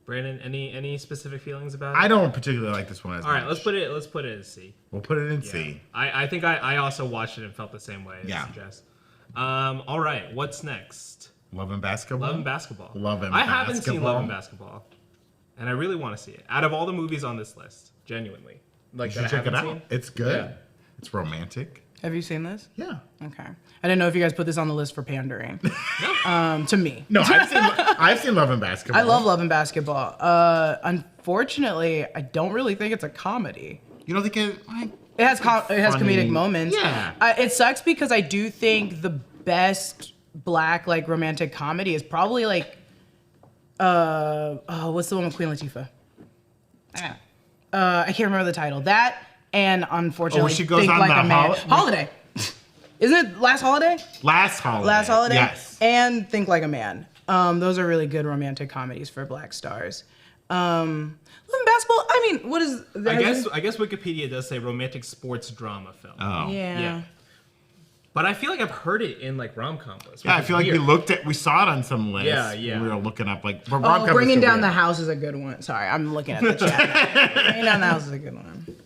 Brandon, any specific feelings about it? I don't particularly like this one as All right, much. let's put it in C. We'll put it in Yeah. C. I think I also watched it and felt the same way. Yeah. As Jess. All right, what's next? Love and Basketball? Love and Basketball. Love and I haven't seen Basketball. Love and Basketball, and I really want to see it. Out of all the movies on this list, genuinely, like You that should I check it haven't out. seen. It's good. Yeah. It's romantic. Have you seen this? Yeah. Okay. I didn't know if you guys put this on the list for pandering. To me. No, I've seen Love and Basketball. I love Love and Basketball. Unfortunately, I don't really think it's a comedy. You don't think it? It has Funny. comedic moments. Yeah. It sucks because I do think the best black like romantic comedy is probably like what's the one with Queen Latifah? I can't remember the title. That and unfortunately she goes Think on Like the a Man. Holiday. Isn't it Last Holiday? Last Holiday. Last Holiday. Yes. And Think Like a Man. Those are really good romantic comedies for black stars. Love and Basketball. I mean, what is? I guess Wikipedia does say romantic sports drama film. Oh. Yeah. But I feel like I've heard it in like rom-com lists. Yeah, I which is feel like weird. we saw it on some list. Yeah. We were looking up like. But Oh, rom-com is Bringing so Down the weird. House is a good one. Sorry, I'm looking at the chat. Bringing Down the House is a good one.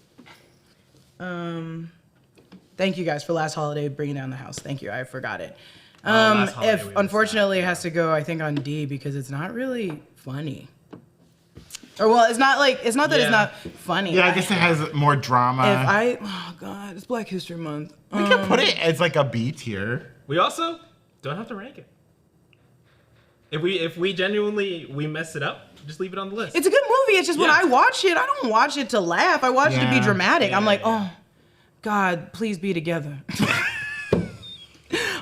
Thank you guys for Last Holiday, Bringing Down the House. Thank you, I forgot it. Last Holiday we If missed unfortunately that, it has to go, I think on D because it's not really funny. Or well, it's not that it's Yeah. not funny. Yeah, I guess it has more drama. Oh god, it's Black History Month. we could put it as like a B tier. We also don't have to rank it. If we genuinely mess it up, just leave it on the list. It's a good movie. It's just when Yeah. I watch it, I don't watch it to laugh. I watch it to be Yeah. dramatic. I'm like, Yeah. oh, God, please be together.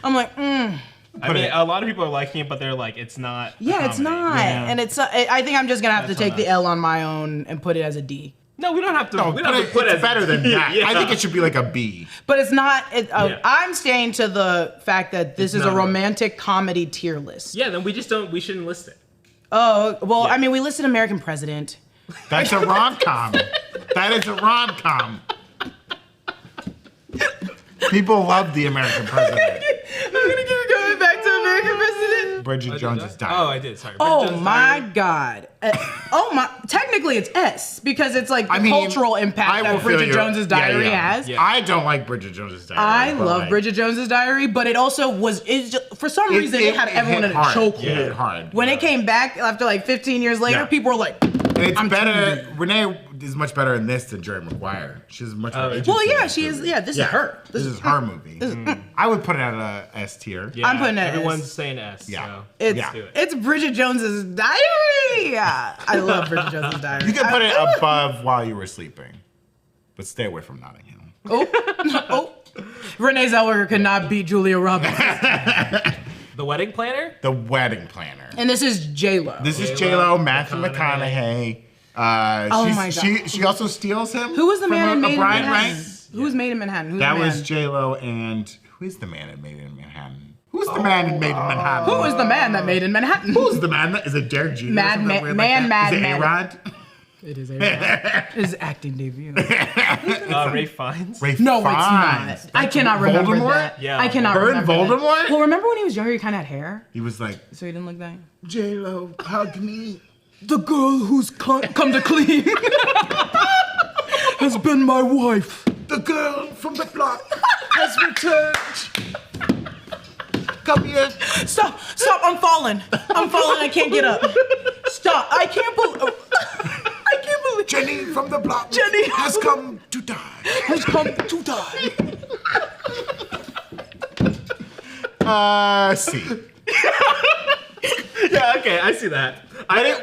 I'm like, I mean, a lot of people are liking it, but they're like, it's not. a yeah, it's comedy. not. Yeah. And it's. I think I'm just gonna have That's to take on the us. L on my own and put it as a D. No, we don't have to. No, we but don't have to put it's it better than that. Yeah. I think it should be like a B. But it's not. Yeah. I'm staying to the fact that this It's is a not a- romantic comedy tier list. Yeah, then we just don't. We shouldn't list it. Oh well, Yeah. I mean, we listed American President. That's a rom-com. That is a rom-com. People love the American President. I'm gonna keep going back to American President. Bridget Jones is dying. Oh, I did. Sorry. Oh Bridget Jones my Diary. God. Technically it's S because it's like the I mean, cultural I impact will that feel Bridget you. Jones's Diary Yeah, yeah. has. Yeah. I don't like Bridget Jones's Diary. I but, love like, Bridget Jones's Diary, but it also for some reason it had everyone hit in a hard. chokehold. It hit hard. When it came back after like 15 years later, Yeah. people were like, And it's I'm better. Renee is much better in this than Jerry Maguire. She's much more. agency well, in yeah, this she is. movie. Yeah, this is her. This is her movie. I would put it at a S tier. Yeah, I'm putting it Everyone's S. saying S. Yeah. So It's, Yeah. do it. it's Bridget Jones's Diary. Yeah, I love Bridget Jones's Diary. You can put it above While You Were Sleeping, but stay away from Nottingham. Oh, Renee Zellweger could not beat Julia Roberts. The Wedding Planner. The Wedding Planner. And this is J-Lo. This is J-Lo, J-Lo, Matthew McConaughey. Oh my God. She also steals him. Who was the from man in a Made in bride, Manhattan? right? Who was Made in Manhattan? Who's That the man? was J-Lo and who is the man in Made in Manhattan? Who's the man in Made in Manhattan? Who was the man that made in Manhattan? Who's the man? Is it Derek Jeter? Mad or something Man- weird Man, like that? Mad Is it Man. A-Rod? It is A-Rod. His acting debut. Ray Fiennes. Ray No, Fiennes. it's not. I cannot remember Voldemort? that. Yeah. I cannot Burn remember that. Voldemort? Well, remember when he was younger, he kind of had hair, He was like, so he didn't look that. J-Lo, hug me. The girl who's come to clean has been my wife. The girl from the block has returned. Come here. Stop! I'm falling. I can't get up. Stop! I can't believe. Jenny from the block Jenny has come to die. has come to die. C. Yeah. Okay, I see that.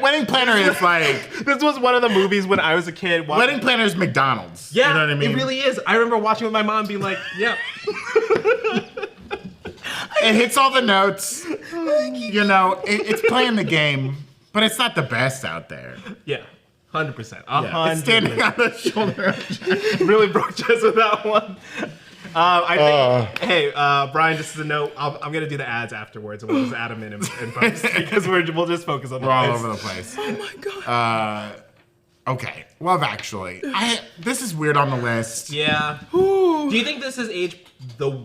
Wedding Planner is like, This was one of the movies when I was a kid. Wedding Planner is McDonald's. Yeah, You know what I mean? it really is. I remember watching with my mom, being like, "Yeah, It hits all the notes. You know, it's playing the game, but it's not the best out there. yeah, 100%. Yeah, it's standing on the shoulder. Really broke Jess with that one. I think, hey, Brian, just as a note, I'm going to do the ads afterwards, and we'll just add them in post, because we'll just focus on the We're all list. over the place. Oh my god. Okay, Love Actually. This is weird on the list. Yeah. Do you think this is aged the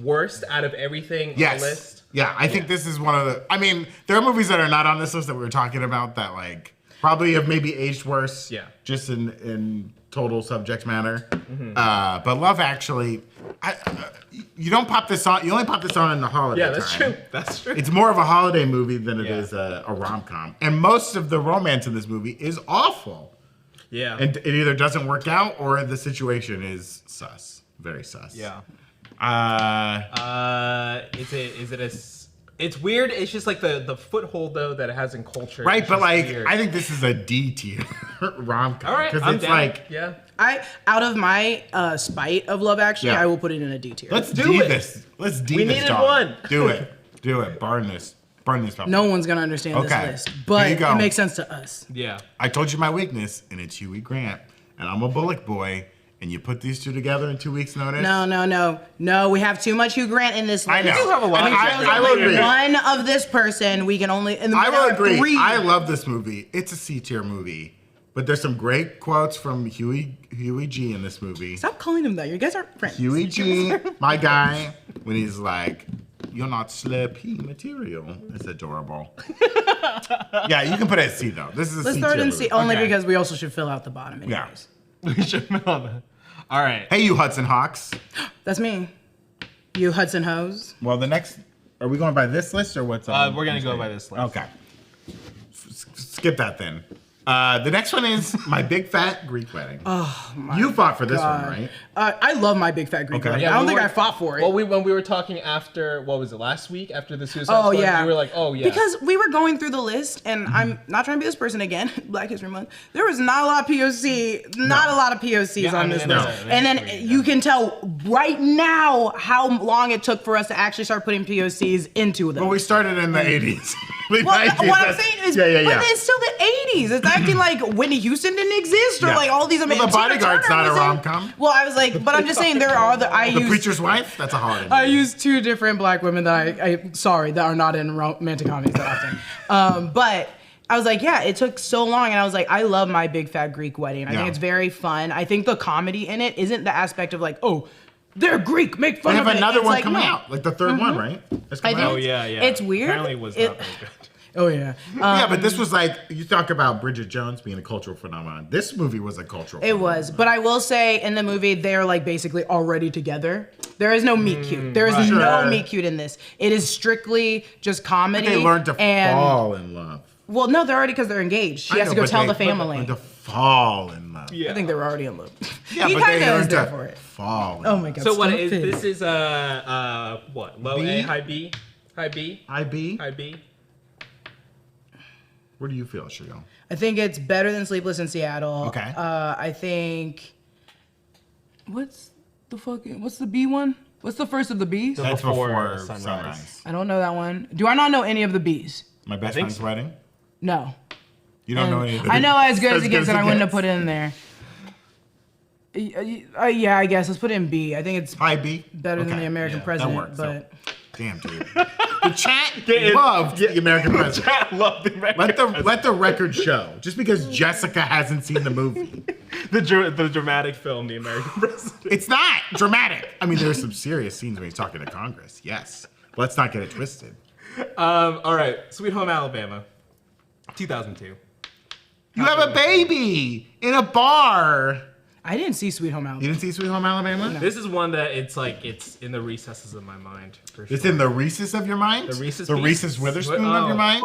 worst out of everything on Yes. the list? Yeah, I think this is one of the. I mean, there are movies that are not on this list that we were talking about that like probably have maybe aged worse. Yeah. Just in total subject matter. But Love Actually, you don't pop this on. You only pop this on in the holiday. Yeah, that's time. true. That's true. It's more of a holiday movie than it Yeah. is a rom-com. And most of the romance in this movie is awful. Yeah. And it either doesn't work out or the situation is sus. Very sus. Yeah. It's weird. It's just like the foothold though that it has in culture. Right, It's but just like, weird. I think this is a D tier rom-com. All right, Because I'm it's down. like, yeah. Out of my spite of Love Actually, Yeah. I will put it in a D tier. let's do D it. this. Let's D We this needed dog. one. Do it. Do it. Burn this. Burn this puppy. No one's gonna understand Okay. this list, but Here you go. it makes sense to us. Yeah. I told you my weakness, and it's Huey Grant. And I'm a Bullock boy. And you put these two together in 2 weeks' notice? No. We have too much Hugh Grant in this list. I know. do have a lot And of I will agree. One of this person, we can only. And I there will are agree. 3. I love this movie. It's a C tier movie. But there's some great quotes from Huey G in this movie. Stop calling him that. You guys aren't friends. Huey G, my guy, when he's like, "You're not slippy material." It's adorable. Yeah, you can put it at C though. This is a Let's C throw it tier in movie. C only Okay. because we also should fill out the bottom. Yeah. Anyways. We should move on. All right. Hey, you Hudson Hawks. That's me. You Hudson Hose. Well, the next, are we going by this list or what's on? We're gonna go by this list. Okay. Skip that then. The next one is My Big Fat Greek Wedding. Oh, you fought for this one, right? I love My Big Fat Greek Okay. Wedding. Yeah, I don't we think were- I fought for it. Well, when we were talking after, what was it, last week? After the Suicide Oh Squad, yeah, we were like, oh yeah. because we were going through the list, and I'm not trying to be this person again. Black History Month. There was not a lot of POC, not a lot of POCs Yeah, I on mean, this no. list, and then you can tell right now how long it took for us to actually start putting POCs into them. Well, we started in the 80s. Well, what I'm saying is, yeah. but it's still the 80s. It's acting like Whitney Houston didn't exist, or Yeah. like all these amazing. Well, The Bodyguard's Tina Turner not a was in- rom-com. Well, I was like, but I'm just saying there are I The use Preacher's Wife? That's a holiday I movie. use 2 different black women that that are not in romantic comedies that often. But I was like, yeah, it took so long, and I was like, I love My Big Fat Greek Wedding. I Yeah. think it's very fun. I think the comedy in it isn't the aspect of like, oh, they're Greek, make They fun have of it. another It's one like, coming no. out, like the third one, right? It's coming think out. oh yeah. It's weird. Apparently, it was It- not very good. Oh yeah. Yeah, but this was like, you talk about Bridget Jones being a cultural phenomenon. This movie was a cultural It was, but I will say in the movie they're like basically already together. There is no meet cute. There is right. no Sure. meet cute in this. It is strictly just comedy. They learned to and, fall in love. Well, no, they're already because they're engaged. She I has know, to go but tell they the family. learned to fall in love. Yeah. I think they were already in love. Yeah, he but they kind of is learned there to for it. fall in Oh love. my god. So what stop is it. this? Is what? Low B? A, high B, high B, IB? high B. Where do you feel, Shriel? I think it's better than Sleepless in Seattle. Okay. I think. What's the B one? What's the first of the B's? That's Before before Sunrise. Sunrise. I don't know that one. Do I not know any of the B's? My best think friend's so. wedding? No. You don't know any of the I know As Good as It Gets, and I wouldn't have Gets? put it in there. Yeah, I guess let's put it in B. I think it's High B? better than Okay, the American yeah, president, that works. but Damn, dude. The chat loved the American president. I love the American Let the record show. Just because Jessica hasn't seen the movie. the dramatic film, The American President. It's not dramatic. I mean, there's some serious scenes when he's talking to Congress. Yes. Let's not get it twisted. All right, Sweet Home Alabama, 2002. You have a baby in a bar. I didn't see Sweet Home You Alabama. didn't see Sweet Home Alabama? This is one that it's in the recesses of my mind. For sure. It's in the Reese's of your mind? The Reese's The Pieces? Reese's Witherspoon Oh. of your mind?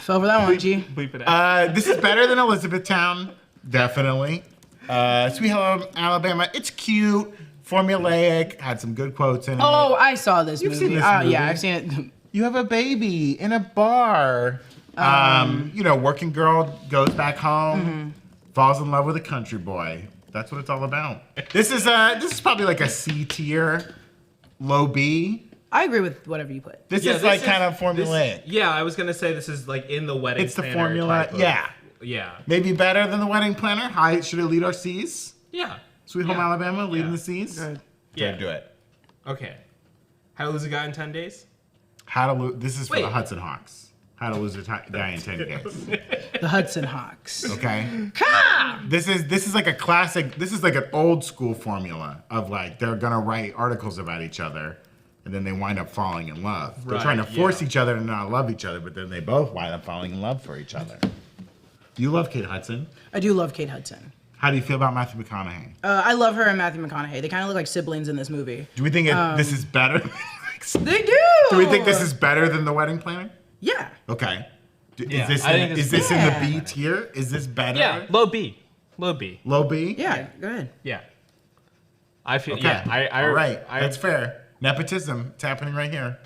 Fell for that one, G. Bleep it out. This is better than Elizabethtown. Definitely. Sweet Home Alabama. It's cute. Formulaic. Had some good quotes in it. Oh, I saw this You've movie. seen this Yeah, movie. I've seen it. You have a baby in a bar. Working girl goes back home, falls in love with a country boy. That's what it's all about. This is probably like a C tier, low B. I agree with whatever you put. This Yeah, is like kind of formulaic. Yeah, I was gonna say this is like in the wedding. It's the planner formula. type of Yeah. Yeah. Maybe better than the wedding planner. High, should it lead our seas? Yeah. Sweet Home Yeah. Alabama, leading Yeah. the seas. Good. Yeah. Do it. Okay. How to lose a guy in 10 days? How to lose? This is for the Wait. Hudson Hawks. How to lose a guy in 10 days. The Hudson Hawks. Okay. This is like a classic. This is like an old school formula of like they're gonna write articles about each other, and then they wind up falling in love. They're Right, trying to force yeah. each other to not love each other, but then they both wind up falling in love for each other. You love Kate Hudson. I do love Kate Hudson. How do you feel about Matthew McConaughey? I love her and Matthew McConaughey. They kind of look like siblings in this movie. Do we think this is better? They do. Do we think this is better than The Wedding Planner? Yeah. Okay. Yeah, Is this I think is this- this in the B tier? Is this better? Yeah. Low B. Low B. Low B? Yeah. Go ahead. Yeah. I feel. Okay. Yeah. I All right. I, That's fair. Nepotism. It's happening right here.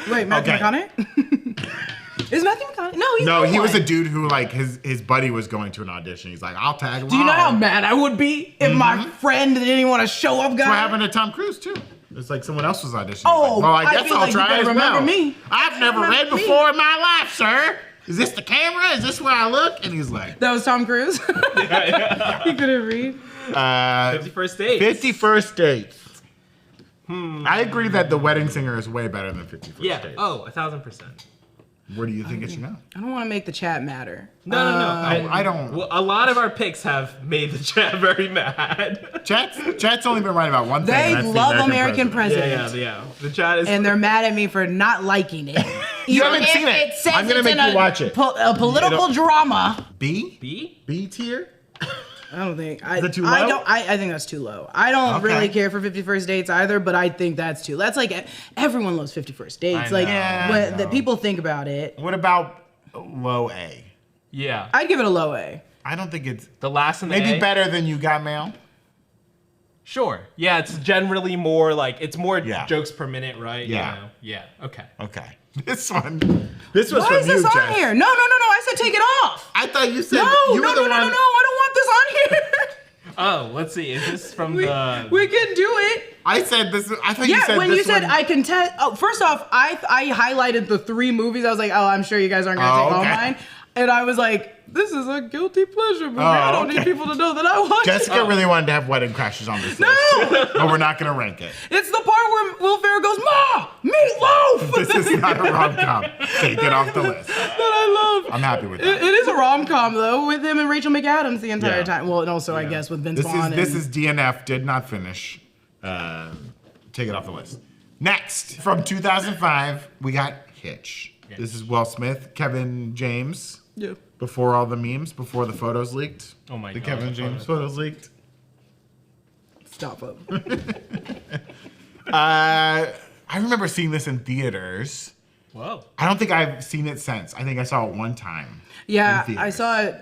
Wait, Matthew Okay. McConaughey? Is Matthew McConaughey? No, he's No, not he was a one. dude who like his buddy was going to an audition. He's like, I'll tag along. Do you know how mad I would be if my friend didn't want to show up, That's what guy? happened to Tom Cruise too. It's like someone else was auditioning. Oh, He's like, well, I I guess feel I'll like you try better as remember well. me. I've never Remember read me. before in my life, sir. Is this the camera? Is this where I look? And he's like, That was Tom Cruise. He couldn't read. 51st Dates. 51st Dates. I agree that The Wedding Singer is way better than 51st Yeah. Dates. Oh, 1,000%. Where do you think it should go? I don't want to make the chat matter. No. I don't. Well, a lot of our picks have made the chat very mad. Chat's only been right about one thing. They and that's the love American president. president. Yeah. The chat is. And they're mad at me for not liking it. You Even haven't if seen it. says I'm gonna it's make in you watch it. A political drama. B? B? B tier? I don't think. Is it too I low? don't. I think that's too low. I don't Okay. really care for 51st Dates either, but I think that's too. That's like everyone loves 51st Dates. I Like know. Yeah, when I the know. people think about it, What about low A? Yeah. I'd give it a low A. I don't think it's The last in the maybe A? better than You Got Mail. Sure. Yeah, it's generally more like it's more Yeah. jokes per minute, right? You Yeah. know? Yeah. Okay. Okay. This one. This was Why from is this you, on Jess. here? No. I said take it off. I thought you said No, you no, were no, the no, one. no, I don't want this on here. Oh, let's see. Is this from we the? can do it. I said this. I thought you Yeah, said when this you said one. I can test. Oh, first off, I highlighted the 3 movies. I was like, oh, I'm sure you guys aren't gonna take all okay. mine. And I was like, this is a guilty pleasure movie. I don't need okay. people to know that I watched Jessica it. really wanted to have Wedding Crashers on this list. No, But we're not going to rank it. it's the part where Will Ferrell goes, Ma, meatloaf. This is not a rom-com. Take it off the list. that I love. I'm happy with It that. is a rom-com though, with him and Rachel McAdams the entire Yeah. time. Well, and also I guess with Vince This Vaughn. is and, DNF, did not finish. Take it off the list. Next, from 2005, we got Hitch. This is Will Smith, Kevin James. Yeah. Before all the memes, before the photos leaked. Oh my the God, Kevin the James photos leaked. Stop up. I remember seeing this in theaters. Whoa. I don't think I've seen it since. I think I saw it one time. Yeah, in I theaters. saw it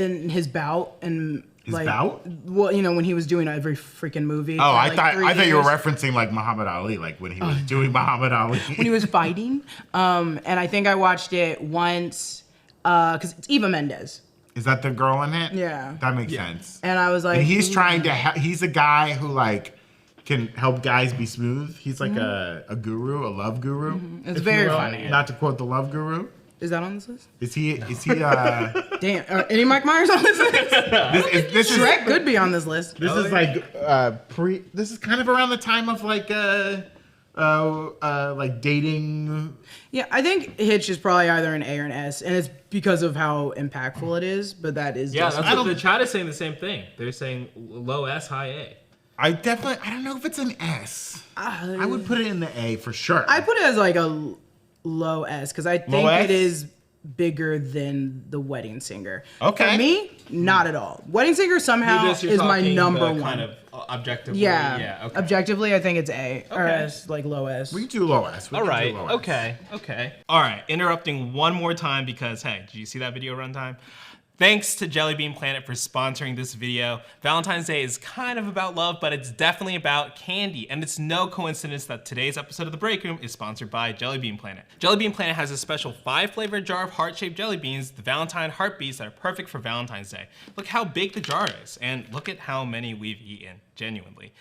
in his bout and His like, bout? Well, you know, when he was doing every freaking movie. Oh, for, I like, thought 3 you were years. referencing like Muhammad Ali, like when he was doing Muhammad Ali. When he was fighting. And I think I watched it once because it's Eva Mendes. Is that the girl in it? Yeah. That makes sense. And I was like, And he's trying to. He's a guy who like can help guys be smooth. He's like a guru, a love guru. Mm-hmm. It's if very you will. funny. Not to quote the love guru. Is that on this list? Is he? Damn. Are any Mike Myers on this list? This is Shrek could be on this list. This is like This is kind of around the time of like dating. Yeah, I think Hitch is probably either an A or an S, and it's because of how impactful it is. But that is Yeah, just that's I what don't- the chat is saying the same thing. They're saying low S, high A. I don't know if it's an S. I would put it in the A for sure. I put it as like a low S because I think S? it is bigger than The Wedding Singer. Okay. For me, not at all. Wedding Singer somehow You're is my talking number the one. Kind of objectively. Yeah. Yeah. Okay. Objectively, I think it's A or Okay. S, like low S. we can do low S. We All can right. do low S. Okay. All right, interrupting one more time because, hey, did you see that video runtime? Thanks to Jelly Bean Planet for sponsoring this video. Valentine's Day is kind of about love, but it's definitely about candy. And it's no coincidence that today's episode of The Breakroom is sponsored by Jelly Bean Planet. Jelly Bean Planet has a special 5-flavor jar of heart-shaped jelly beans, the Valentine Heartbeats that are perfect for Valentine's Day. Look how big the jar is, and look at how many we've eaten. genuinely.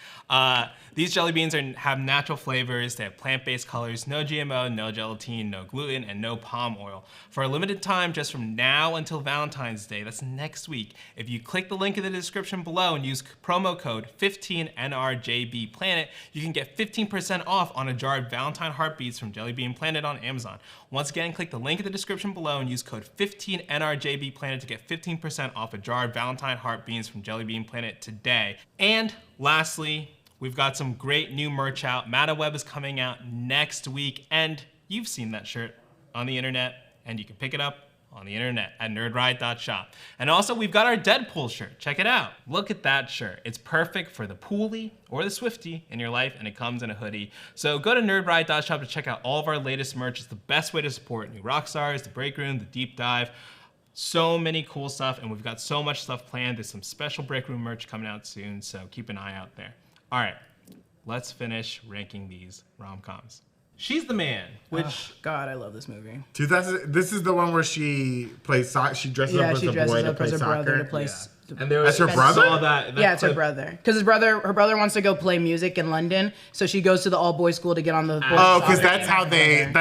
These jelly beans have natural flavors, they have plant-based colors, no GMO, no gelatin, no gluten, and no palm oil. For a limited time, just from now until Valentine's Day, that's next week, if you click the link in the description below and use promo code 15NRJBPlanet, you can get 15% off on a jar of Valentine Heartbeats from Jelly Bean Planet on Amazon. Once again, click the link in the description below and use code 15NRJBPlanet to get 15% off a jar of Valentine Heartbeats from Jelly Bean Planet today. And lastly, we've got some great new merch out. Mata Web is coming out next week, and you've seen that shirt on the internet, and you can pick it up on the internet at nerdride.shop. And also, we've got our Deadpool shirt. Check it out. Look at that shirt. It's perfect for the poolie or the Swiftie in your life, and it comes in a hoodie. So go to nerdride.shop to check out all of our latest merch. It's the best way to support new Rockstars, the Breakroom, the Deep Dive. So many cool stuff, and we've got so much stuff planned. There's some special Breakroom merch coming out soon, so keep an eye out there. All right, let's finish ranking these rom-coms. She's the Man, which God, I love this movie. This is the one where she plays soccer. She dresses up as a boy to play her brother to soccer. play. And there was, That's her brother? Saw that Yeah, it's her clip. brother. Because her brother wants to go play music in London, so she goes to the all-boys school to get on the. Oh, because that's how they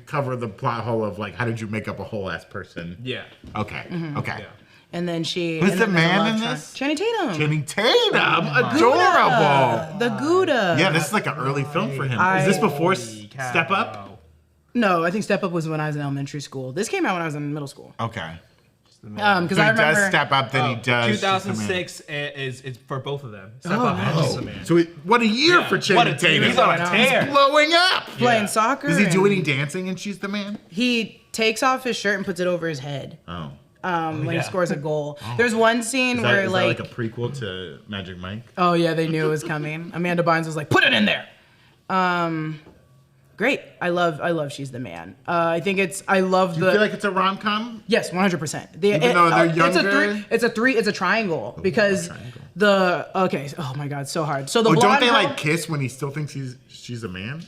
cover the plot hole of like, how did you make up a whole ass person? Yeah. Okay. Okay. Yeah. And then she. Who's and the then there's a man love in triangle. this? Channing Tatum. Channing Tatum, adorable. The Gouda. Yeah, this is like an early film for him. Is this before Step Up? No, I think Step Up was when I was in elementary school. This came out when I was in middle school. Okay. Because So I he remember. does Step Up, then he does. 2006 is for both of them. Step Up and Just a Man. So what a year for What Channing a Tatum. He's on a tear. Blowing up. Playing soccer. Does he do and any dancing in She's the Man? He takes off his shirt and puts it over his head. Oh. When he scores a goal. There's one scene Is where that like, like a prequel to Magic Mike? oh yeah, they knew it was coming. Amanda Bynes was like, put it in there. Great. I love She's the Man. I think I love Do you feel like it's a rom-com? yes, 100%. Even though they're younger? It's a triangle because triangle. oh my God, so hard. So the Oh, blonde don't they girl, like kiss when he still thinks she's a man?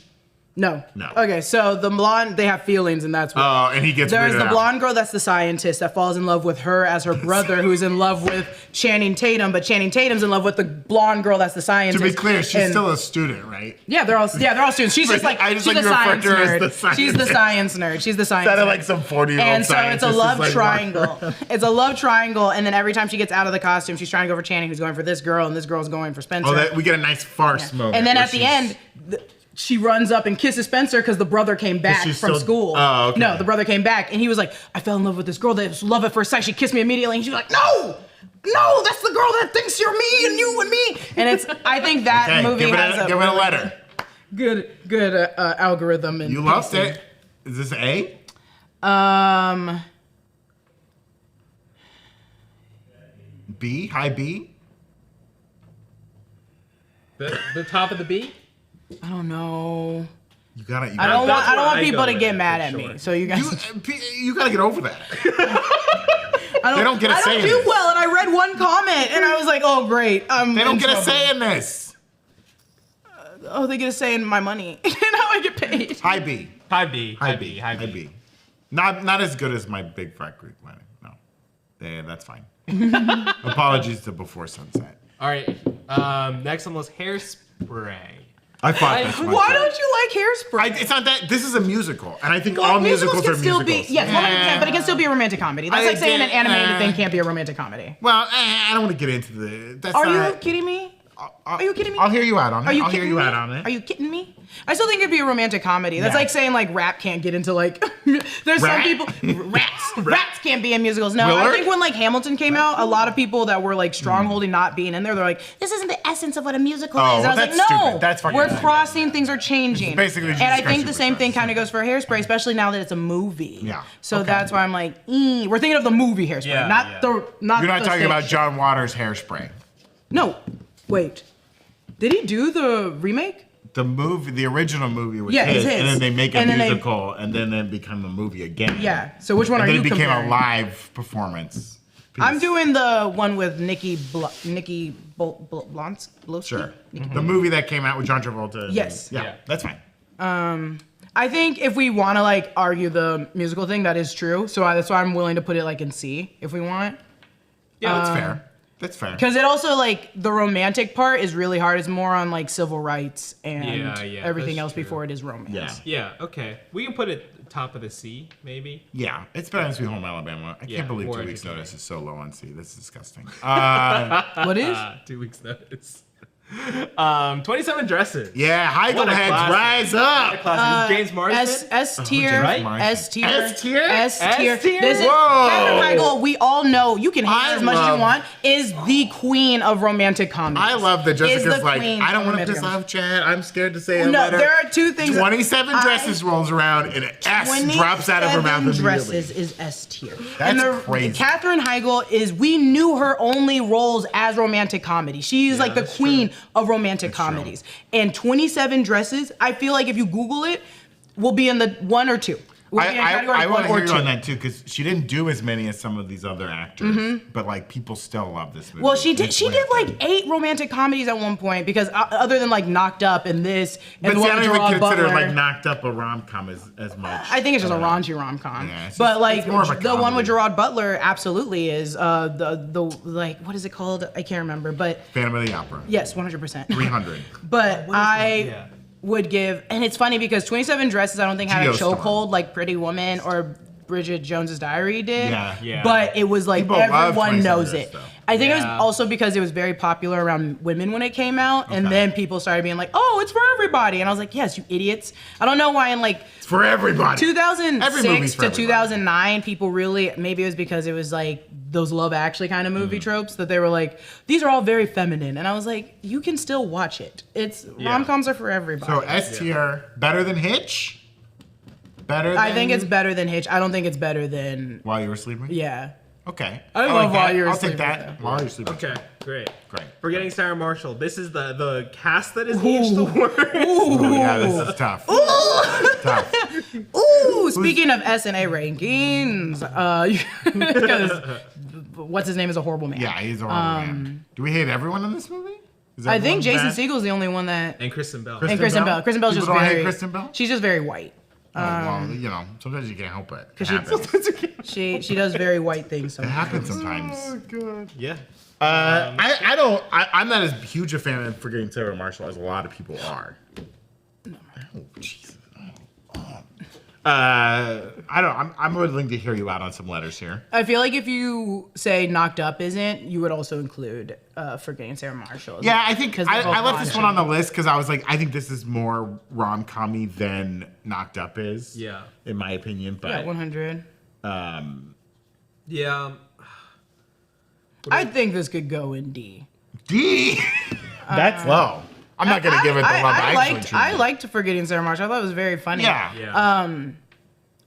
No. No. Okay, so the blonde, they have feelings, and that's what. Oh, and he gets There's weirded the out. blonde girl that's the scientist that falls in love with her as her brother, who's in love with Channing Tatum, but Channing Tatum's in love with the blonde girl that's the To scientist. be clear, she's And- still a student, right? Yeah, they're all students. She's just like I just she's like the you referred science to her as nerd. the She's the scientist. science nerd. She's the science. Sounded nerd. like some 40-year-old And so it's a scientist love is like, triangle. It's a love triangle, and then every time she gets out of the costume, she's trying to go for Channing, who's going for this girl, and this girl's going for Spencer. Oh, that we get a nice farce moment. And then where at the she's- end, she runs up and kisses Spencer because the brother came back she's from still- school. Oh, okay. No, the brother came back, and he was like, I fell in love with this girl. That was love at first sight. She kissed me immediately, and she was like, no, that's the girl that thinks you're me and you and me. And I think that Okay, movie give it has a really letter. good algorithm. And You loved pacing. it. Is this A? B? High B? The top of the B? I don't know. You gotta. I don't That's want where I people go to with get it, mad for at sure. me. So you guys, You gotta get over that. I don't get a I say don't in do this. well, and I read one comment, and I was like, oh great, They don't get a say in this. Oh, they get a say in my money and how I get paid. High B. High B. High B. High B. Not as good as my Big Fat Greek Wedding. No. Yeah, that's fine. Apologies to Before Sunset. All right. Next on the list, Hairspray. I fought this one. Why don't you like Hairspray? It's not that. This is a musical, and I think Well, all musicals can are still musicals. be yes, 100%, but it can still be a romantic comedy. That's I like saying an get- animated thing can't be a romantic comedy. Well, I don't want to get into the. That's Are not, you kidding me? Are you kidding me? I'll hear you out on it. Are you I'll hear kidding you me? out on it. Are you kidding me? I still think it'd be a romantic comedy. That's Yeah. like saying like rap can't get into like. There's some Rat? people rats can't be in musicals. No, I Willard? think when like Hamilton came out, a lot of people that were like strongholding not being in there, they're like, this isn't the essence of what a musical Oh, is. And I was that's like, no, stupid. That's fucking we're stupid. crossing. Things are changing. It's basically and Jesus I think Christ the same Superstar. thing kind of goes for Hairspray, especially now that it's a movie. Yeah. So Okay. that's why I'm like, we're thinking of the movie Hairspray, Yeah, not yeah. the not. You're not the talking stage about show. John Waters' Hairspray. No, wait. Did he do the remake? The movie, the original movie was Yeah, his, it's his. and then they make a And then they- musical, and then it became a movie again. Yeah. So which one and are then you it became comparing? a live performance. piece. I'm doing the one with Nikki Blonsky. Sure. The movie that came out with John Travolta. Yes. Yeah, Yeah. that's fine. I think if we want to like argue the musical thing, that is true. So that's why I'm willing to put it like in C if we want. Yeah, that's fair. That's fair. Because it also, like, the romantic part is really hard. It's more on, like, civil rights and everything else before it is romance. Yeah. Yeah, okay. We can put it top of the C, maybe. Yeah, it's better than Sweet Home Alabama. I Yeah, can't believe more 2 weeks entertaining. notice is so low on C. This is disgusting. What is? 2 weeks notice. 27 Dresses. Yeah, Heigl What a heads, classic. rise up. Classic. James Marsden. S tier, Right? S tier, S tier? S tier. S tier? This is Whoa. Catherine Heigl. We all know you can hate I her as much as love- you want. Is the queen of romantic comedies. I love that Is Jessica's the like, queen I don't of want to romantic piss comedies. off Chad. I'm scared to say it. No, there are two things. 27 dresses rolls around and an S drops out of her mouth 27 immediately. dresses is S tier. That's crazy. Catherine Heigl we knew her only roles as romantic comedy. She's like the that's queen of romantic That's true. comedies. And 27 dresses, I feel like if you Google it, will be in the 1 or 2. Will be in category I want 1 to or hear you 2. on that too, because she didn't do as many as some of these other actors, but like people still love this movie. Well, she did. It's She did lit. like 8 romantic comedies at one point because other than like Knocked Up and this But and the see, one I with don't even Gerard consider Butler. like Knocked Up a rom-com as much. I think it's just a raunchy rom-com. Yeah, it's but just- like it's more of a the one comedy. with Gerard Butler absolutely is the like what is it called? I can't remember, but Phantom of the Opera. yes, 100%. 300. But I Yeah. would give, and it's funny because 27 Dresses I don't think had a Geostorm. chokehold like Pretty Woman or Bridget Jones's Diary did. Yeah. Yeah. But it was like People love everyone 27 knows Dresses, it. though. I think it was Yeah. also because it was very popular around women when it came out, and Okay. then people started being like, "Oh, it's for everybody," and I was like, "Yes, you idiots." I don't know why in like It's for everybody. 2006 Every movie's for to everybody. 2009, people really, maybe it was because it was like those Love Actually kind of movie Mm-hmm. tropes that they were like, these are all very feminine. And I was like, you can still watch it. Rom-coms are for everybody. So S tier, better than Hitch? Better than I think it's better than Hitch. I don't think it's better than, While You Were Sleeping? yeah. Okay. I like love While that. You Were I'll Sleeping, take that. though. While You're Sleeping. Okay, great. Great. Forgetting Sarah Marshall. This is the cast that is aged the worst. Ooh, yeah, this is tough. Tough. Ooh, speaking of S&A rankings, because what's his name is a horrible man. Yeah, he's a horrible man. Do we hate everyone in this movie? Is I think everyone Jason bad? Segel's the only one that, And Kristen Bell. and Kristen Bell. Kristen Bell's People just don't hate very, Kristen Bell? she's just very white. Oh, well, you know, sometimes you can't help it. It she- happens. She does very white things It sometimes. happens sometimes. Yeah. I'm not as huge a fan of Forgetting Sarah Marshall as a lot of people are. Oh, Jesus. I'm willing to hear you out on some letters here. I feel like if you say Knocked Up isn't, you would also include Forgetting Sarah Marshall. Yeah, I think 'Cause they're both I left this one raunchy. on the list because I was like, I think this is more rom-com-y than Knocked Up is. Yeah. In my opinion, but Yeah, 100. Yeah. I think this could go in D. D. That's low. I'm not gonna give it the love I actually liked. choose. I liked Forgetting Sarah Marshall. I thought it was very funny. Yeah. Yeah.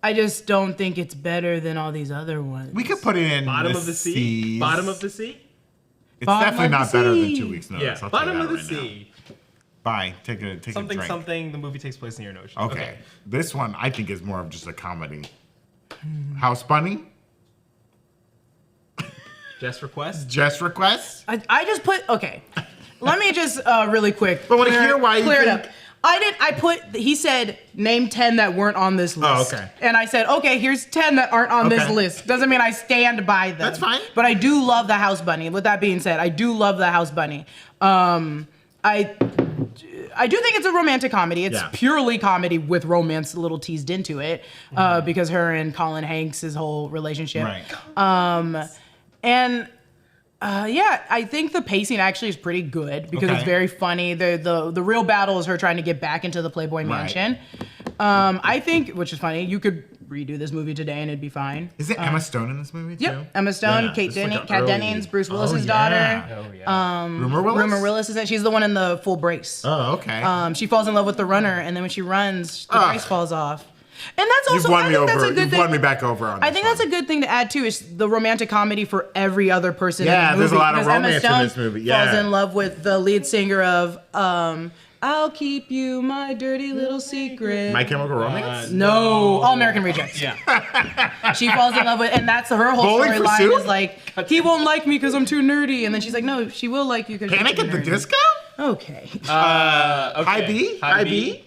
I just don't think it's better than all these other ones. We could put it in Bottom the of the C. C's. Bottom of the C. It's Bottom definitely of not the better than C. 2 weeks notice. Yeah. I'll tell Bottom you of the that right now. C. Bye. Take a Something drink. something. The movie takes place in your ocean. Okay. This one I think is more of just a comedy. House Bunny. Just request. Just requests. I just put okay. Let me just really quick. But wanna hear why you clear it think- up. I put. He said name 10 that weren't on this list. okay. And I said okay. Here's 10 that aren't on this Okay. list. Doesn't mean I stand by them. That's fine. But I do love the House Bunny. With that being said, I do love the House Bunny. I do think it's a romantic comedy. It's Yeah. purely comedy with romance a little teased into it because her and Colin Hanks' whole relationship. Right. And yeah, I think the pacing actually is pretty good because it's Okay. very funny. The real battle is her trying to get back into the Playboy Mansion. I think, which is funny, you could redo this movie today and it'd be fine. Is it Emma Stone in this movie too? Yep, Emma Stone, Yeah, Kat it's like a Kat early- Dennings, Bruce Willis's Oh, daughter. yeah. Oh yeah. Rumor Willis. Rumor Willis is it? She's the one in the full brace. Oh, okay. She falls in love with the runner, and then when she runs, the brace falls off. And that's also You've won I me think that's over. a good You've thing. won me back over on. I think that's a good thing to add too. Is the romantic comedy for every other person. Yeah, in the there's a movie, lot of because Emma romance in Stone this movie, yeah. falls in love with the lead singer of "I'll Keep You My Dirty Little Secret." My Chemical Romance. No, All American Rejects. Yeah. She falls in love with, and that's her whole Bowling for storyline Soup? is like, he won't like me because I'm too nerdy, and then she's like, no, she will like you because Panic at the Disco. Okay. Okay. High B. High B.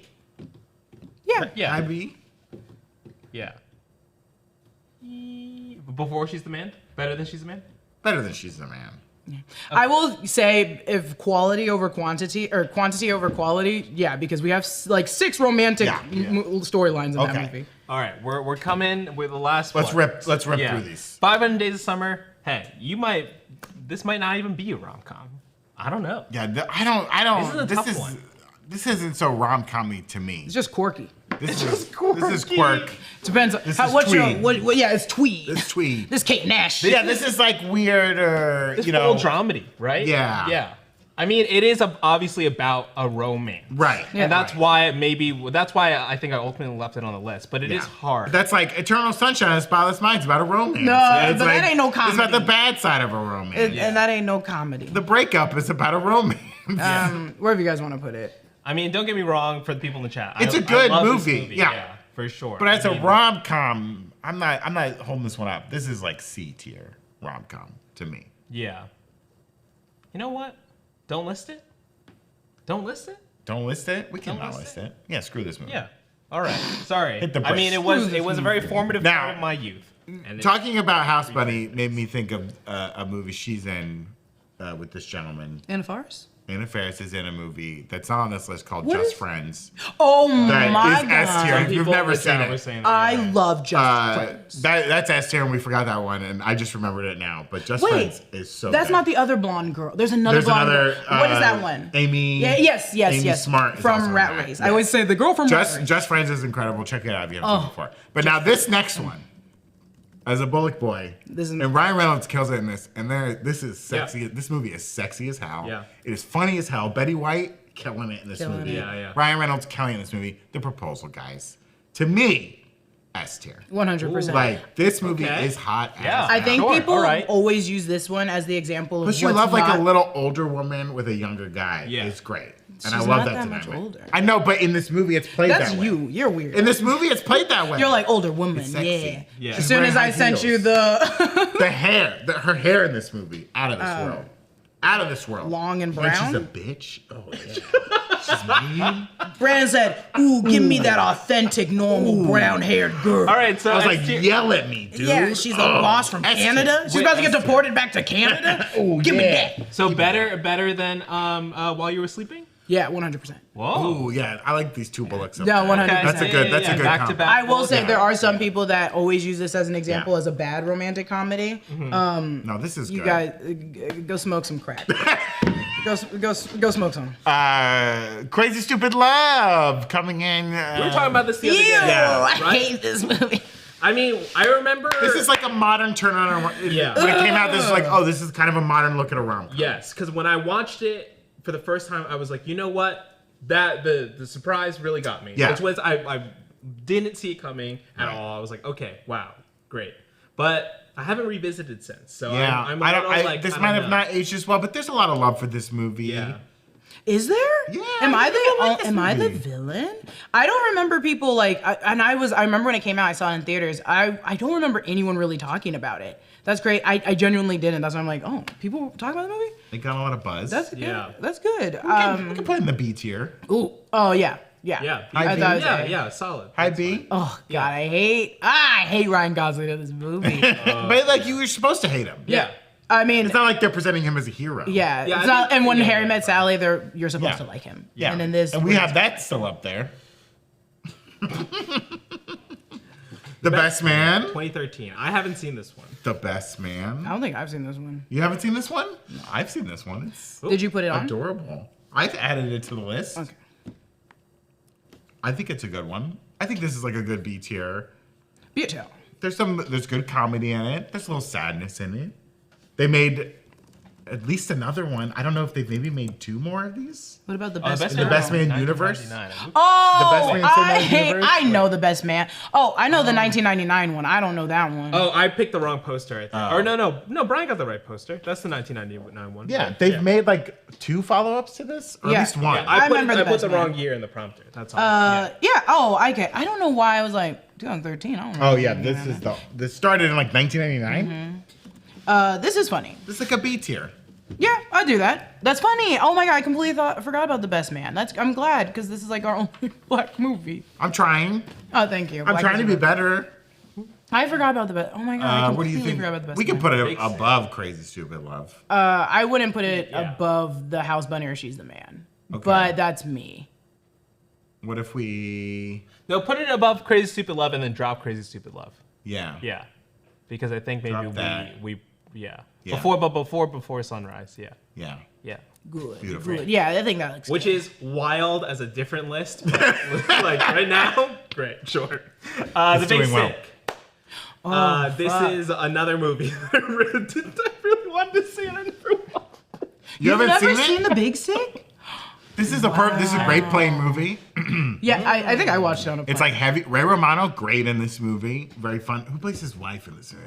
Yeah. Yeah. High B. Yeah. Before She's the Man? Better than She's the Man? Better than She's the Man. I will say if quality over quantity or quantity over quality, yeah, because we have like 6 romantic storylines in that movie. All right, we're coming with the last Let's one. rip through these. 500 Days of Summer. Hey, this might not even be a rom-com. I don't know. Yeah, I don't. This is a tough one. This isn't so rom-com-y to me. It's just quirky. This is quirk. Depends on This how, is what's your tweed. what. Yeah, it's tweed. It's tweed. This Kate Nash. Yeah, this is like weirder, It's you know. full dramedy, right? Yeah. Yeah. I mean, it is obviously about a romance. Right. Yeah. And that's why I think I ultimately left it on the list. But it is hard. That's like Eternal Sunshine of the Spotless Mind. It's about a romance. No, It's but that ain't no comedy. It's about the bad side of a romance. And that ain't no comedy. The breakup is about a romance. Wherever you guys want to put it. I mean, don't get me wrong for the people in the chat. It's a a good movie. Yeah. for sure. But as I a mean, rom-com, I'm not holding this one up. This is like C tier rom-com to me. Yeah. You know what? Don't list it. Don't list it. Don't list it? We can Don't not list list it. Yeah, screw this movie. Yeah. All right. Sorry. Hit the I mean, brakes. it was a very formative Now- part of my youth. And Talking about House Bunny made me think of a movie she's in with this gentleman. Anna Faris? Anna Faris is in a movie that's not on this list called What Just is- Friends. Oh That my is S tier. god. If you've people never in the seen chat were it, saying that, I yeah. love Just Friends. that's S tier, and we forgot that one, and I just remembered it now. But Just Wait, Friends is so that's good. not the other blonde girl. There's another There's blonde another. girl. What is that one? Amy. Yeah, yes. Amy Smart is also From in Rat that. Race. Yeah. I always say the girl from Rat Race. Just Friends is incredible. Check it out if you haven't seen it before. But now this next one, as a Bullock boy, This is- and Ryan Reynolds kills it in this, and this is Yeah. sexy. This movie is sexy as hell. Yeah. It is funny as hell. Betty White killing it in this Killing movie. it. Yeah, yeah. Ryan Reynolds killing it in this movie. The Proposal, guys. To me, S tier. 100%. Like this movie Okay. is hot. Yeah. As I hell. think Sure, people alright. always use this one as the example of Plus, you what's love like not, a little older woman with a younger guy. Yeah. It's great, She's and I not love that that much dynamic. older. I know, but in this movie, it's played That's that way. you. You're weird. In this movie, it's played that way. You're like older woman. It's sexy. Yeah. Yeah. As She's soon wearing as I high sent you heels. the The hair, her hair in this movie, out of this world. Out of this world. long and And she's brown. a bitch. Oh, yeah. She's mean. Brandon said, "Ooh, give me that authentic, normal brown-haired girl." All right, so I was S like, tier- yell at me, dude. Yeah, she's a boss from S tier. Canada. She's Wait, about to get S tier. deported back to Canada. Oh, Give me yeah. that. So better than While You Were Sleeping? Yeah, 100%. Whoa. Oh, yeah. I like these two bullocks. Up Yeah, there. 100%. That's a good. That's a good. back to combo. back. I will say Yeah. there are some people that always use this as an example Yeah. as a bad romantic comedy. No, this is You good. guys, go smoke some crack. go smoke some. Crazy Stupid Love coming in. We were talking about this the other day. Yeah, I right? hate this movie. I mean, I remember. This is like a modern turn on. Yeah. When it came out, this is like, oh, this is kind of a modern look at a rom-com. Yes, because when I watched it for the first time, I was like, you know what? That the surprise really got me. Yeah. Which was I didn't see it coming at Right. all. I was like, okay, wow, great. But I haven't revisited since. So Yeah, I'm I a don't. little, like, This I might don't have know. not aged as well, but there's a lot of love for this movie. Yeah. Is there? Yeah, Am I I like the this am I the movie. villain? I don't remember people like. I remember when it came out. I saw it in theaters. I don't remember anyone really talking about it. That's great. I genuinely didn't. That's why I'm like, oh, people talk about the movie. It got a lot of buzz. That's Yeah. good. That's good. we can put it in the B tier. Ooh. Oh yeah. Yeah. Yeah. High I B? thought it was Yeah, A. yeah, solid. High That's B. fine. Oh God, I hate Ryan Gosling in this movie. But like you were supposed to hate him. Yeah. I mean, It's not like they're presenting him as a hero. yeah, Yeah, it's I not. think- And when yeah, Harry yeah. Met Sally, you're supposed Yeah. to like him. Yeah. And in this, we have that still up there. The Best Man. 2013. I haven't seen this one. The Best Man. I don't think I've seen this one. You haven't seen this one? No, I've seen this one. It's Did you put it on? adorable. I've added it to the list. Okay. I think it's a good one. I think this is like a good B tier. Be a tale. There's good comedy in it. There's a little sadness in it. They made at least another one. I don't know if they've maybe made 2 more of these. What about the Oh, best? The Best Man universe? 1999. Oh, The Best Man Cinematic Universe? I know the best man. Oh, I know the 1999 one. I don't know that one. Oh, I picked the wrong poster, I think. Oh. Or no, Brian got the right poster. That's the 1999 one. Yeah, they've made like 2 follow-ups to this, or Yeah. at least one. Yeah, I I remember the put Best the Man. wrong year in the prompter. That's all. yeah. Oh, I get. I don't know why I was like 2013. I don't know. Oh yeah, this started in like 1999. This is funny. This is like a B tier. Yeah, I do that. That's funny. Oh my god, I completely forgot about the best man. I'm glad because this is like our only black movie. I'm trying. Oh, thank you. I'm Black trying to be movie. better. I forgot about the best. Oh my god, I What do you completely think? forgot about the best. We can Man. put it Big Sick. above Crazy Stupid Love. I wouldn't put it Yeah. above the House Bunny or She's the Man. Okay. But that's me. What if we? No, put it above Crazy Stupid Love and then drop Crazy Stupid Love. Yeah. Yeah, because I think maybe Drop that. we yeah. Yeah. Before Sunrise. Yeah, Yeah. yeah. Good. Beautiful. Good. Yeah, I think that looks Which good. is wild as a different list. But like right now, great, sure. The Big doing well. Sick. This is another movie that I really wanted to see and I never watched. You You've haven't never seen seen it? The Big Sick? This is this is a great playing movie. Yeah, I think I watched it on a plane. It's like heavy. Ray Romano, great in this movie. Very fun. Who plays his wife in this movie?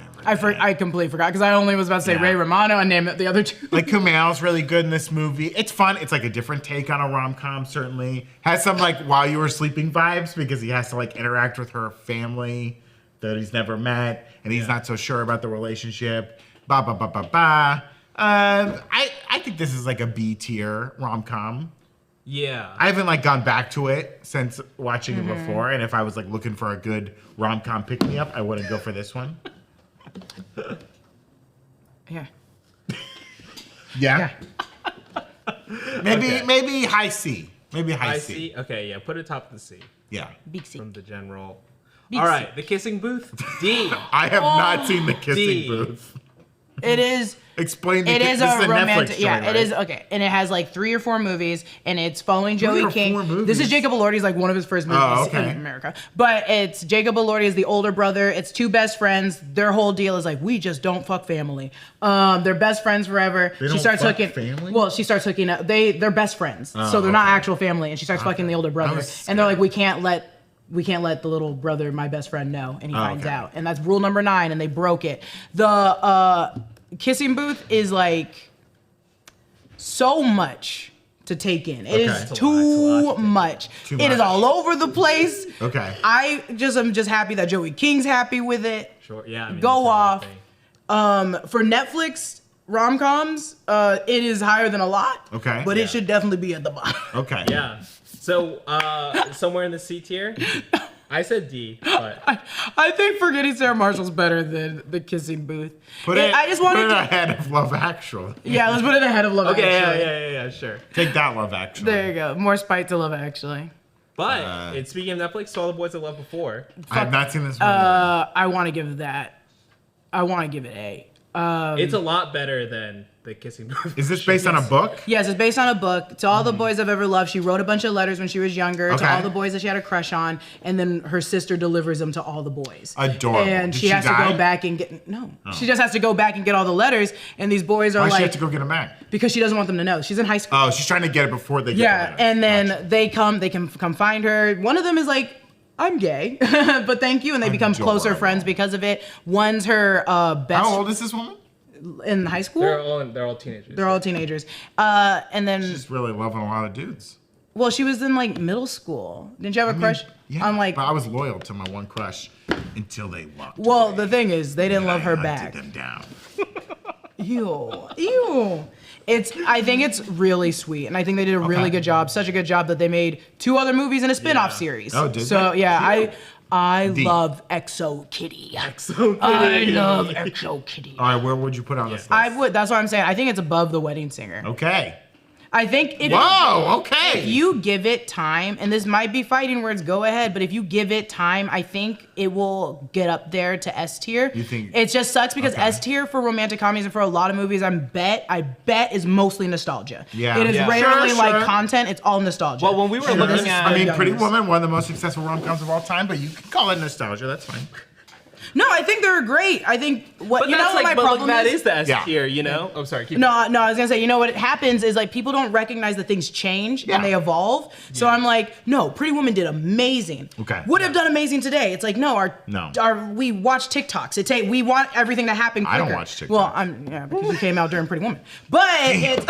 I completely forgot because I only was about to say Yeah. Ray Romano and name it the other two. Like Kumail's really good in this movie. It's fun. It's like a different take on a rom-com, certainly. Has some like While You Were Sleeping vibes because he has to like interact with her family that he's never met and he's not so sure about the relationship. Ba ba ba ba ba. I think this is like a B tier rom-com. Yeah. I haven't like gone back to it since watching it before, and if I was like looking for a good rom-com pick-me-up, I wouldn't go for this one. Yeah. Yeah. Okay. Maybe high C. Maybe high I C. see. Okay, yeah. Put it top of the C Yeah. Big Sick. from the general. Big All right, The Kissing Booth. D. I have not seen The Kissing D. Booth. It is. Explain the It is this a is romantic. Netflix Yeah, joint, it is right? okay, and it has like 3 or 4 movies, and it's following 3 Joey or King. 4 movies? This is Jacob Elordi's like one of his first movies Oh, okay. in America. But it's Jacob Elordi is the older brother. It's 2 best friends. Their whole deal is like we just don't fuck family. They're best friends forever. They she don't starts fuck hooking. family? Well, she starts hooking up. They're best friends, so they're not okay. actual family. And she starts fucking the older brother, was and they're like, we can't let the little brother, my best friend, know, and he finds okay. out, and that's rule number 9, and they broke it. The Kissing Booth is like so much to take in. It is Okay. It's a lot, too it's a lot to take in. much. Too It is much. all over the place. Okay. I am just happy that Joey King's happy with it. Sure. Yeah. I mean, Go that's another off. thing. For Netflix rom-coms, it is higher than a lot. Okay. But Yeah. it should definitely be at the bottom. Okay. Yeah. So somewhere in the C tier, I said D, but I think Forgetting Sarah Marshall's better than The Kissing Booth. I just wanted put it to. ahead of Love Actually. Yeah, let's put it ahead of Love okay. Actually. Yeah. Sure. Take that, Love Actually. There you go. More spite to Love Actually. But it's speaking of Netflix, so All the Boys I Loved Before. I have not seen this movie. I want to give that. I want to give it A. It's a lot better than The Kissing Booth. Is this based on a book? Yes, it's based on a book. To all the boys I've ever loved, she wrote a bunch of letters when she was younger Okay. to all the boys that she had a crush on, and then her sister delivers them to all the boys. Adorable. And Did she she has to die? go back and get She just has to go back and get all the letters, and these boys are Why does she like have to go get him back? because she doesn't want them to know. She's in high school. Oh, she's trying to get it before they get Yeah, the letter. and then Gotcha. they can come find her. One of them is like, I'm gay, but thank you, and they become closer Adorable. friends because of it. One's her best How old is this woman? in high school. They're all teenagers. They're all teenagers. And then, She's really loving a lot of dudes. well, she was in like middle school. Didn't you have a crush Yeah, on like? but I was loyal to my one crush until they walked Well, away. the thing is, they didn't And love I her hunted back. them down. Ew. I think it's really sweet, and I think they did a really Okay. good job. Such a good job that they made 2 other movies and a spin-off Yeah. series. Oh, did so they? yeah, I D. love Exo Kitty. So I love Exo Kitty. All right, where would you put on this list? I would. That's what I'm saying. I think it's above The Wedding Singer. Okay. I think if Whoa, okay. if you give it time, and this might be fighting words, go ahead. But if you give it time, I think it will get up there to S tier. You think- It just sucks because Okay. S tier for romantic comedies and for a lot of movies, I bet is mostly nostalgia. Yeah. It is Yeah. rarely Sure, like sure. content. It's all nostalgia. Well, when we were And looking this is at- for I mean, Pretty youngers. Woman, one of the most successful rom-coms of all time, but you can call it nostalgia. That's fine. No, I think they're great. I think what But you know that's what like, my but problem that is. is the S Yeah. tier, you know? Oh, sorry. Keep No, I was gonna say, you know what happens is like people don't recognize that things change Yeah. and they evolve. So I'm like, no, Pretty Woman did amazing. Okay. Would have done amazing today. It's like, no, No. we watch TikToks. We want everything to happen quicker. I don't watch TikToks. Well, because you came out during Pretty Woman. But it's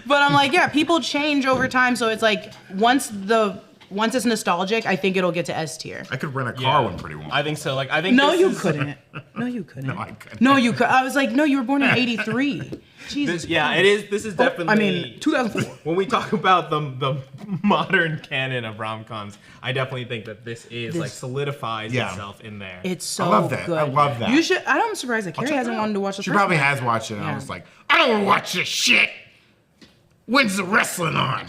but I'm like, yeah, people change over time. So it's like once the once it's nostalgic, I think it'll get to S tier. I could rent a car when Pretty Woman. I think so. Like, I think No, this you is- couldn't. No, you couldn't. No, I couldn't. No, you could. I was like, no, you were born in '83. Jesus. This, yeah, it is. This is definitely. I mean, 2004. When we talk about the modern canon of rom-coms, I definitely think that this is like solidifies Yeah. itself in there. It's so I love that. good. I love that. You should. I'm surprised that Carrie check it hasn't out. wanted to watch the She first probably one. has watched it, and I Yeah. was like, I don't want to watch this shit. When's the wrestling on?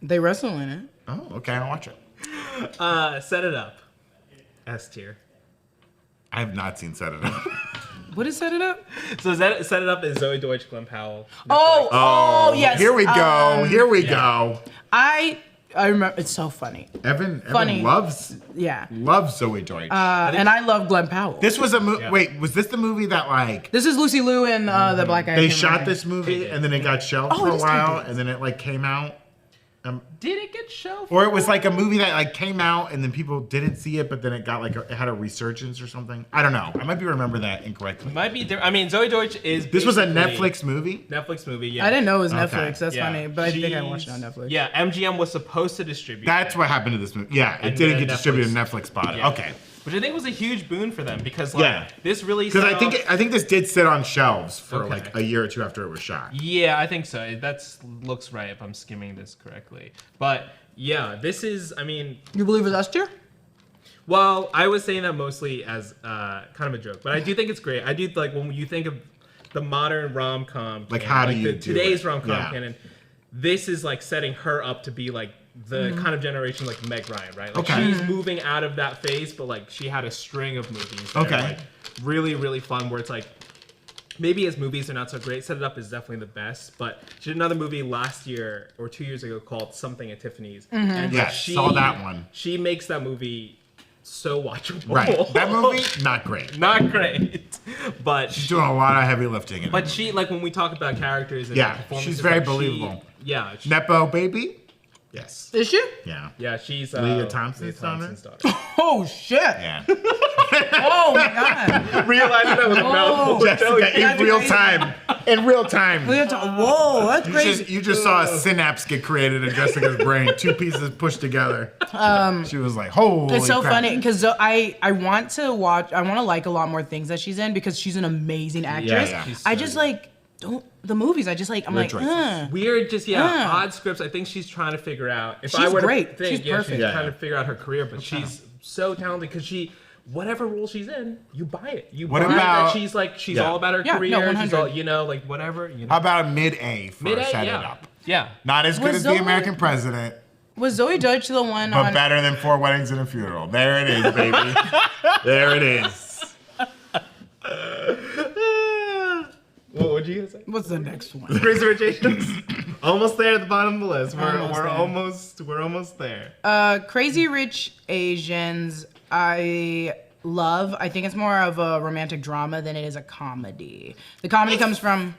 They wrestle in it. Oh, okay, I'll watch it. Set It Up. S tier. I have not seen Set It Up. What is Set It Up? So Set It Up is Zoe Deutsch, Glenn Powell. Oh, yes. Here we go. Here we go. I remember. It's so funny. Evan Funny. loves Yeah. Zoe Deutsch. And I love Glenn Powell. this was a movie. Wait, was this the movie that like This is Lucy Liu and the black guy. they shot this movie and then it got shelved Oh, for a this while did. and then it like came out? Did it get shelved? Or it was like a movie that like came out and then people didn't see it, but then it got like it had a resurgence or something. I don't know. I might be remembering that incorrectly. Might be different. I mean, Zoe Deutsch is. This was a basically- Netflix movie. Netflix movie. Yeah. I didn't know it was Okay. Netflix. That's Yeah. funny, but I think I watched it on She's- Netflix. Yeah, MGM was supposed to distribute. That's it. what happened to this movie. Yeah, it And didn't then get distributed. Netflix- Netflix bought it. Yeah. Okay. Which I think was a huge boon for them because like Yeah. this really. Because set off- I think this did sit on shelves for Okay. like a year or two after it was shot. Yeah, I think so. That looks right if I'm skimming this correctly. But yeah, this is. I mean, You believe it's S tier? well, I was saying that mostly as kind of a joke, but I do think it's great. I do like when you think of the modern rom-com, Like, canon, how do you do today's it? rom-com Yeah. canon? This is like setting her up to be like the kind of generation like Meg Ryan, right? Like Okay. she's moving out of that phase, but like she had a string of movies that Okay. are like really, really fun where it's like maybe as movies are not so great. Set It Up is definitely the best, but she did another movie last year or 2 years ago called Something at Tiffany's. And Yeah, saw that one. She makes that movie so watchable. Right. That movie, not great. Not great, but She's doing a lot of heavy lifting in it. but she like when we talk about characters and Yeah, performances, she's very like, believable. Yeah, Nepo baby? Yes. Is she? Yeah. yeah, she's Leah Thompson's daughter? daughter. Oh shit! Yeah. Oh my god! Realizing that was a mouthful. Jessica, in real time. In real time. Whoa, that's crazy. You just saw a synapse get created in Jessica's brain. Two pieces pushed together. She was like, holy It's so crap. funny because I want to watch. I want to like a lot more things that she's in because she's an amazing actress. yeah. She's I so just good. like don't the movies. I just like I'm Weird like. choices. Weird, just odd scripts. I think she's trying to figure out. If I She's were great. to think, She's yeah, perfect. she's Yeah. trying to figure out her career, but she's so talented because she. Whatever role she's in, you buy it. You What buy about- that she's Yeah. all about her Yeah, no, career. she's 100. all like whatever. How about a mid-A for Mid-A, Set yeah. It Up? Yeah. Not as good Was as the Zoe- American President, Was Zoe Deutsch the one but on? better than 4 Weddings and a Funeral. There it is, baby. There it is. What would you say? What's the next one? Crazy Rich Asians. Almost there at the bottom of the list. Almost We're there. almost there. Crazy Rich Asians. I love. I think it's more of a romantic drama than it is a comedy. The comedy comes from.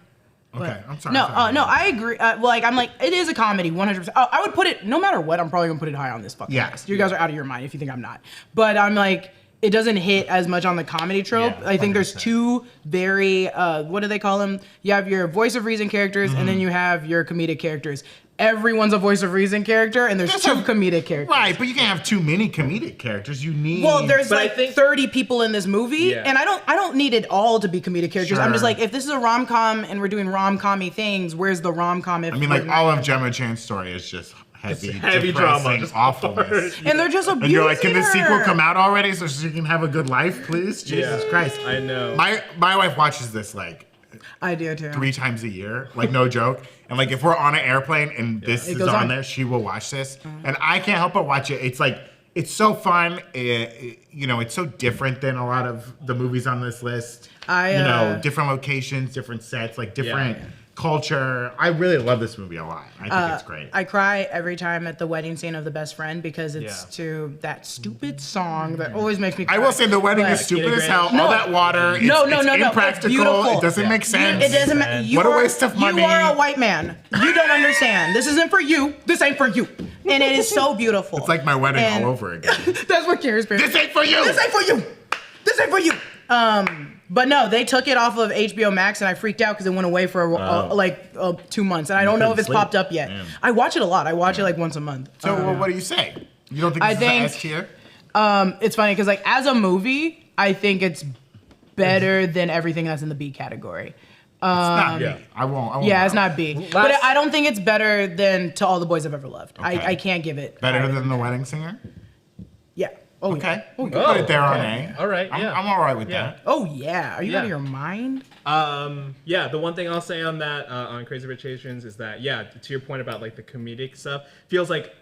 Okay, I'm sorry. No, I'm sorry. no, I agree. I'm like, it is a comedy, 100%. I would put it, no matter what, I'm probably gonna put it high on this fucking Yeah. list. You guys are out of your mind if you think I'm not. But I'm like, it doesn't hit as much on the comedy trope. Yeah, I think there's 100%. two very, what do they call them? You have your voice of reason characters, and Mm-hmm. then you have your comedic characters. Everyone's a voice of reason character, and there's That's two a- comedic characters. Right, but you can't have too many comedic characters. You need. Well, there's But I like think- 30 people in this movie, Yeah. and I don't need it all to be comedic characters. I'm just Sure. like, if this is a rom-com and we're doing rom-com-y things, where's the rom-com? If I mean, we're like not- all of Gemma Chan's story is just heavy, heavy depressing drama, just awfulness. and they're just abusing And you're like, can the her. sequel come out already so she can have a good life, please? Jesus Yeah, Christ. I know. My wife watches this like I do too. 3 times a year, like no joke. And like if we're on an airplane and this is goes on on. there, she will watch this, and I can't help but watch it. It's like it's so fun. It's so different than a lot of the movies on this list. Different locations, different sets, like different culture. I really love this movie a lot. I think it's great. I cry every time at the wedding scene of the best friend because it's Yeah. to that stupid song that always makes me cry. I will say the wedding But- is stupid as Skinny hell. No. All that water, it's, No, it's it's impractical. beautiful. It doesn't make sense. It doesn't matter. What a waste of money. You are a white man. You don't understand. This isn't for you. This ain't for you. And it is so beautiful. It's like my wedding And all over again. That's what Carrie's parents. This ain't for you. This ain't for you. This ain't for you. But no, they took it off of HBO Max, and I freaked out because it went away for 2 months, and I don't know if it's popped up yet. Damn. I watch it a lot. I watch it like once a month. So what do you say? You don't think I this is think- an S tier? It's funny because like as a movie, I think it's better than everything that's in the B category. It's not yeah. B. I won't. Yeah, it's not B, but Last- I don't think it's better than To All the Boys I've Ever Loved. Okay. I can't give it Better higher. than The Wedding Singer? Yeah. Oh, Okay. Yeah. Oh, You yeah. can put it there on okay. A. All right, yeah. I'm all right with Yeah. that. Oh yeah. Are you out of Yeah. your mind? Yeah, the one thing I'll say on that, on Crazy Rich Asians, is that, yeah, to your point about like the comedic stuff, feels like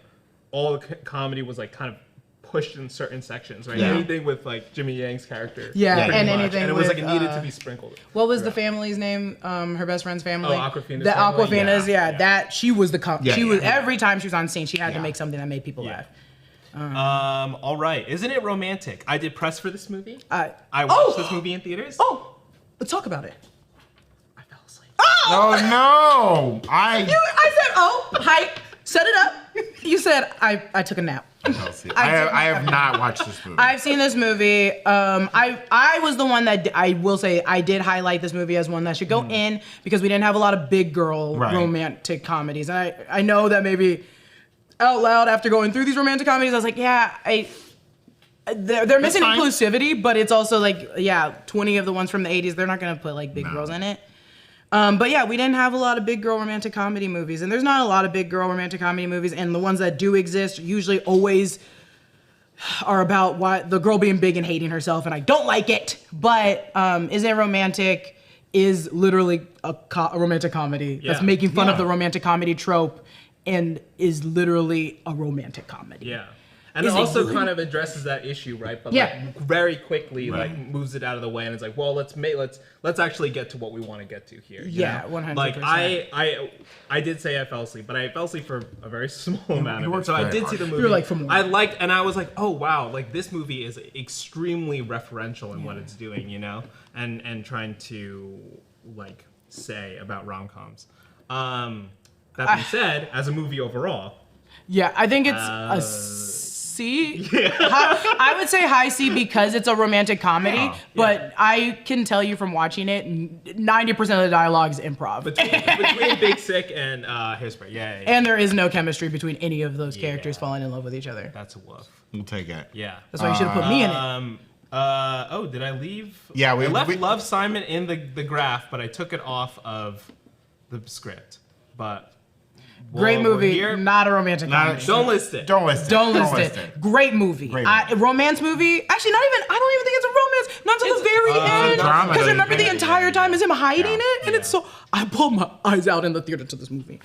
all the comedy was like kind of pushed in certain sections, right? Yeah. Anything with like Jimmy Yang's character. Yeah, pretty and much. anything And it was like with, it needed to be sprinkled. What was the family's name? Her best friend's family. Oh, Awkwafina's The family? Awkwafina's, Yeah, yeah. yeah. That she was the Yeah, she was yeah. every time she was on scene, she had to Yeah. make something that made people Yeah. laugh. All right. Isn't it romantic? I did press for this movie. I Oh! watched this movie in theaters. Oh, let's talk about it. I fell asleep. Oh no! I said, oh, hype, set it up. You said I took a nap. I have not watched this movie. I've seen this movie. I was the one that I will say I did highlight this movie as one that should go in because we didn't have a lot of big girl Right. romantic comedies. And I know that maybe out loud after going through these romantic comedies, I was like, yeah, they're missing fine. inclusivity, but it's also like, yeah, 20 of the ones from the 80s, they're not gonna put like big girls in it. But yeah, we didn't have a lot of big girl romantic comedy movies, and there's not a lot of big girl romantic comedy movies, and the ones that do exist usually always are about what the girl being big and hating herself, and I don't like it. But Isn't It Romantic is literally a romantic comedy that's Yeah. making fun of Yeah. the romantic comedy trope and is literally a romantic comedy. Yeah. And Is it it also really? kind of addresses that issue, right? But Yeah. like very quickly, Right. like moves it out of the way, and it's like, well, let's actually get to what we want to get to here. you Yeah, know? 100%. Like I did say I fell asleep, but I fell asleep for a very small amount you of it. worked So I very did hard. see the movie. You were like, from I liked, and I was like, oh wow, like this movie is extremely referential in what it's doing, you know, and trying to like say about rom-coms. That being said, as a movie overall. Yeah, I think it's a C. I would say high C because it's a romantic comedy, Yeah. but I can tell you from watching it, 90% of the dialogue is improv. Between Big Sick and Hairspray, yeah. And there is no chemistry between any of those characters falling in love with each other. That's a woof. We'll take it. Yeah. That's why you should have put me in it. Did I leave? Yeah, I left Love Simon in the graph, but I took it off of the script. But Great we're movie, here. not a romantic comedy. Don't list it. Don't list it. Don't list it. Great movie. Great Romance movie. Actually, I don't even think it's a romance. Not until the very end. drama, Because though, remember you the think? entire time is him hiding Yeah. it, and it's so. I pulled my eyes out in the theater to this movie.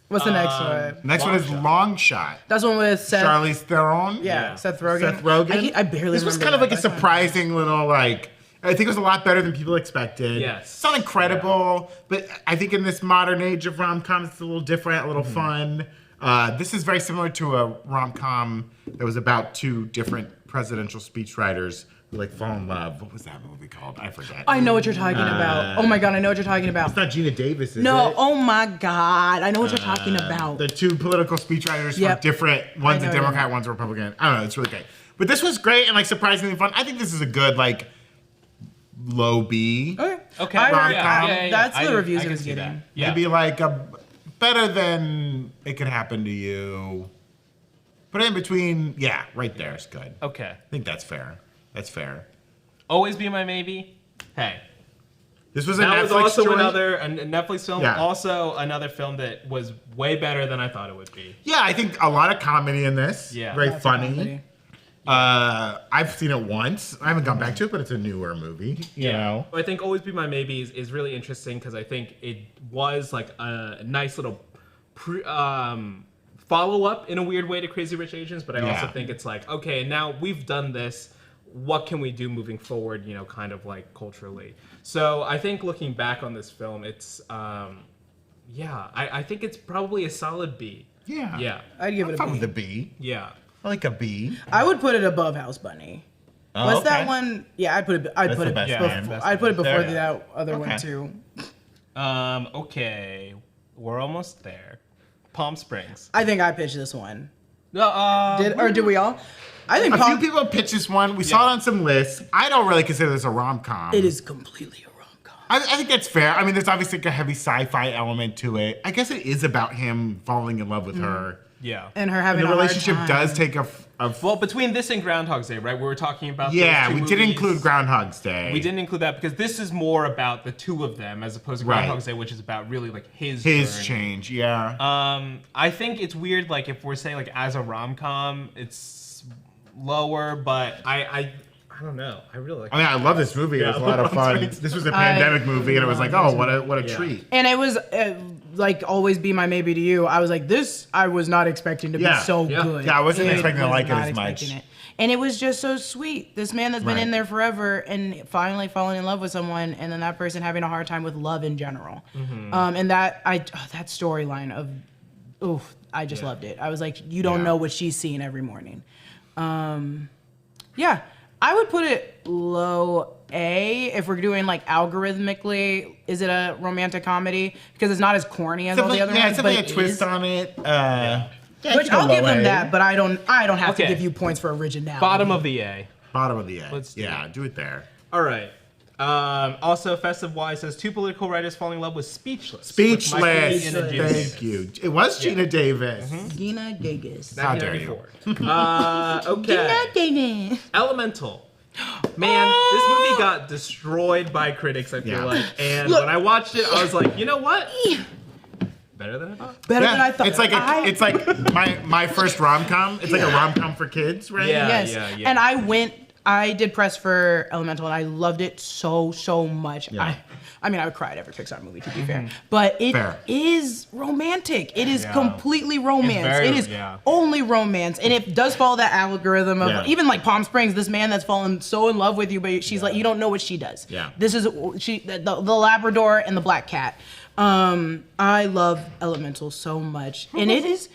What's the next one? Next one is Long Shot. That's one with Seth. Charlize Theron. Yeah, Seth Rogen. Seth Rogen. I barely. This was remember kind of that. like a surprising little like. I think it was a lot better than people expected. Yes. It's not incredible, but I think in this modern age of rom-coms, it's a little different, a little fun. This is very similar to a rom-com that was about two different presidential speechwriters who like fall in love. What was that movie called? I forget. I know what you're talking about. Oh my god, I know what you're talking about. It's not Gina Davis, is No, it? oh my god, I know what you're talking about. The two political speechwriters Yep. from different, one's I a know, Democrat, yeah. one's a Republican. I don't know, it's really great. But this was great and like surprisingly fun. I think this is a good like low B. Okay. I heard, Rom-com. that's the reviews I it can was see getting. that. Yeah. Maybe like a better than It Could Happen to You. Put it in between, yeah, right there is good. Okay. I think that's fair. That's fair. Always Be My Maybe. Hey. This was a That Netflix was also joint. a Netflix film. Yeah. Also another film that was way better than I thought it would be. Yeah, I think a lot of comedy in this. Yeah. Very That's a funny. comedy. I've seen it once. I haven't gone back to it, but it's a newer movie. You know? I think Always Be My Maybe is really interesting because I think it was like a nice little follow-up in a weird way to Crazy Rich Asians, but I also Yeah. think it's like, okay, now we've done this. What can we do moving forward, you know, kind of like culturally? So I think looking back on this film, it's, I think it's probably a solid B. Yeah. Yeah. I'd give I'm it a fine B. with a B. Yeah. I like a B. I would put it above House Bunny. Oh, What's okay. that one? Yeah, I'd put it. I'd That's put the it. best Before, one. Best I'd put it one. before There. that other one Okay. too. Okay. We're almost there. Palm Springs. I think I pitched this one. No, Did we all? I think A few Palm. people pitched this one. We saw it on some lists. I don't really consider this a rom-com. It is completely a rom-com. I think that's fair. I mean, there's obviously like a heavy sci-fi element to it. I guess it is about him falling in love with her. Yeah. And her having And the a hard relationship time. does take a Well, between this and Groundhog's Day, right? We were talking about. yeah, those we two did movies. include Groundhog's Day. We didn't include that because this is more about the two of them as opposed to Right. Groundhog's Day, which is about really like his His journey. change, yeah. I think it's weird, like if we're saying like as a rom-com, it's lower, but I don't know. I really like. I mean, I love this movie. It was a lot of fun. This was a pandemic movie, and it was like, oh, what a treat. And it was like always be my maybe to you. I was like, this I was not expecting to be so good. Yeah, I wasn't expecting to was like it not as much. expecting it. And it was just so sweet. This man that's been Right. in there forever and finally falling in love with someone, and then that person having a hard time with love in general. And that that storyline of, I just loved it. I was like, you don't know what she's seeing every morning. Yeah, I would put it low A if we're doing like algorithmically. Is it a romantic comedy? Because it's not as corny as all the other ones. it's definitely but a twist on it. Which I'll give them that, but I don't have to Okay. give you points for originality. Bottom of the A. Bottom of the A. Let's do it. do it there. All right. Also, Festive Wise says two political writers falling in love with Speechless. Speechless. With Michael Keaton and Gina Davis. Thank you. It was Gina Davis. Gina Davis. How dare you. 1994. Okay. Davis. Elemental. Man, this movie got destroyed by critics, I feel Yeah. like. And Look. when I watched it, I was like, you know what? Better than I thought. Better than I thought. It's like my first rom-com. It's like a rom-com for kids, right? Yeah. Yes. And I did press for Elemental and I loved it so much. Yeah. I mean, I would cry at every Pixar movie, to be fair. But it is Fair. romantic. It is Yeah. completely romance. very- It is yeah. only romance. And it does follow that algorithm of Yeah. even like Palm Springs, this man that's fallen so in love with you, but she's like, you don't know what she does. Yeah. This is the Labrador and the black cat. I love Elemental so much. And it is,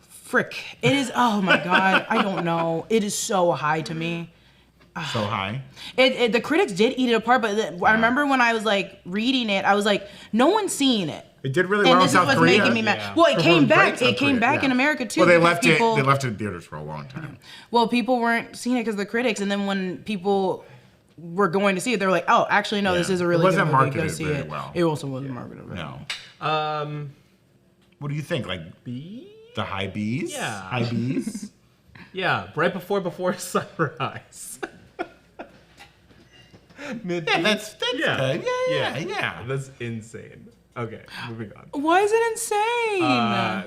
frick. It is, oh my God. I don't know. It is so high to me. So high. The critics did eat it apart, but I remember when I was like reading it, I was like, no one's seeing it. It did really And well in this is South what's Korea. making me mad. Yeah. Well, it came Performed back. great in It South came Korea, back yeah. in America too. Well, they because left it in theaters for a long time. Well, people weren't seeing it because of the critics, and then when people were going to see it, they were like, "Oh, actually, no, this Yeah. is a really It wasn't good movie. Go marketed see very it." well. It also wasn't marketed very well. No. What do you think? Like B? the high B's? Yeah. High B's? Yeah, right before sunrise. Mid Yeah, that's Yeah. good. Yeah. That's insane. Okay, moving on. Why is it insane?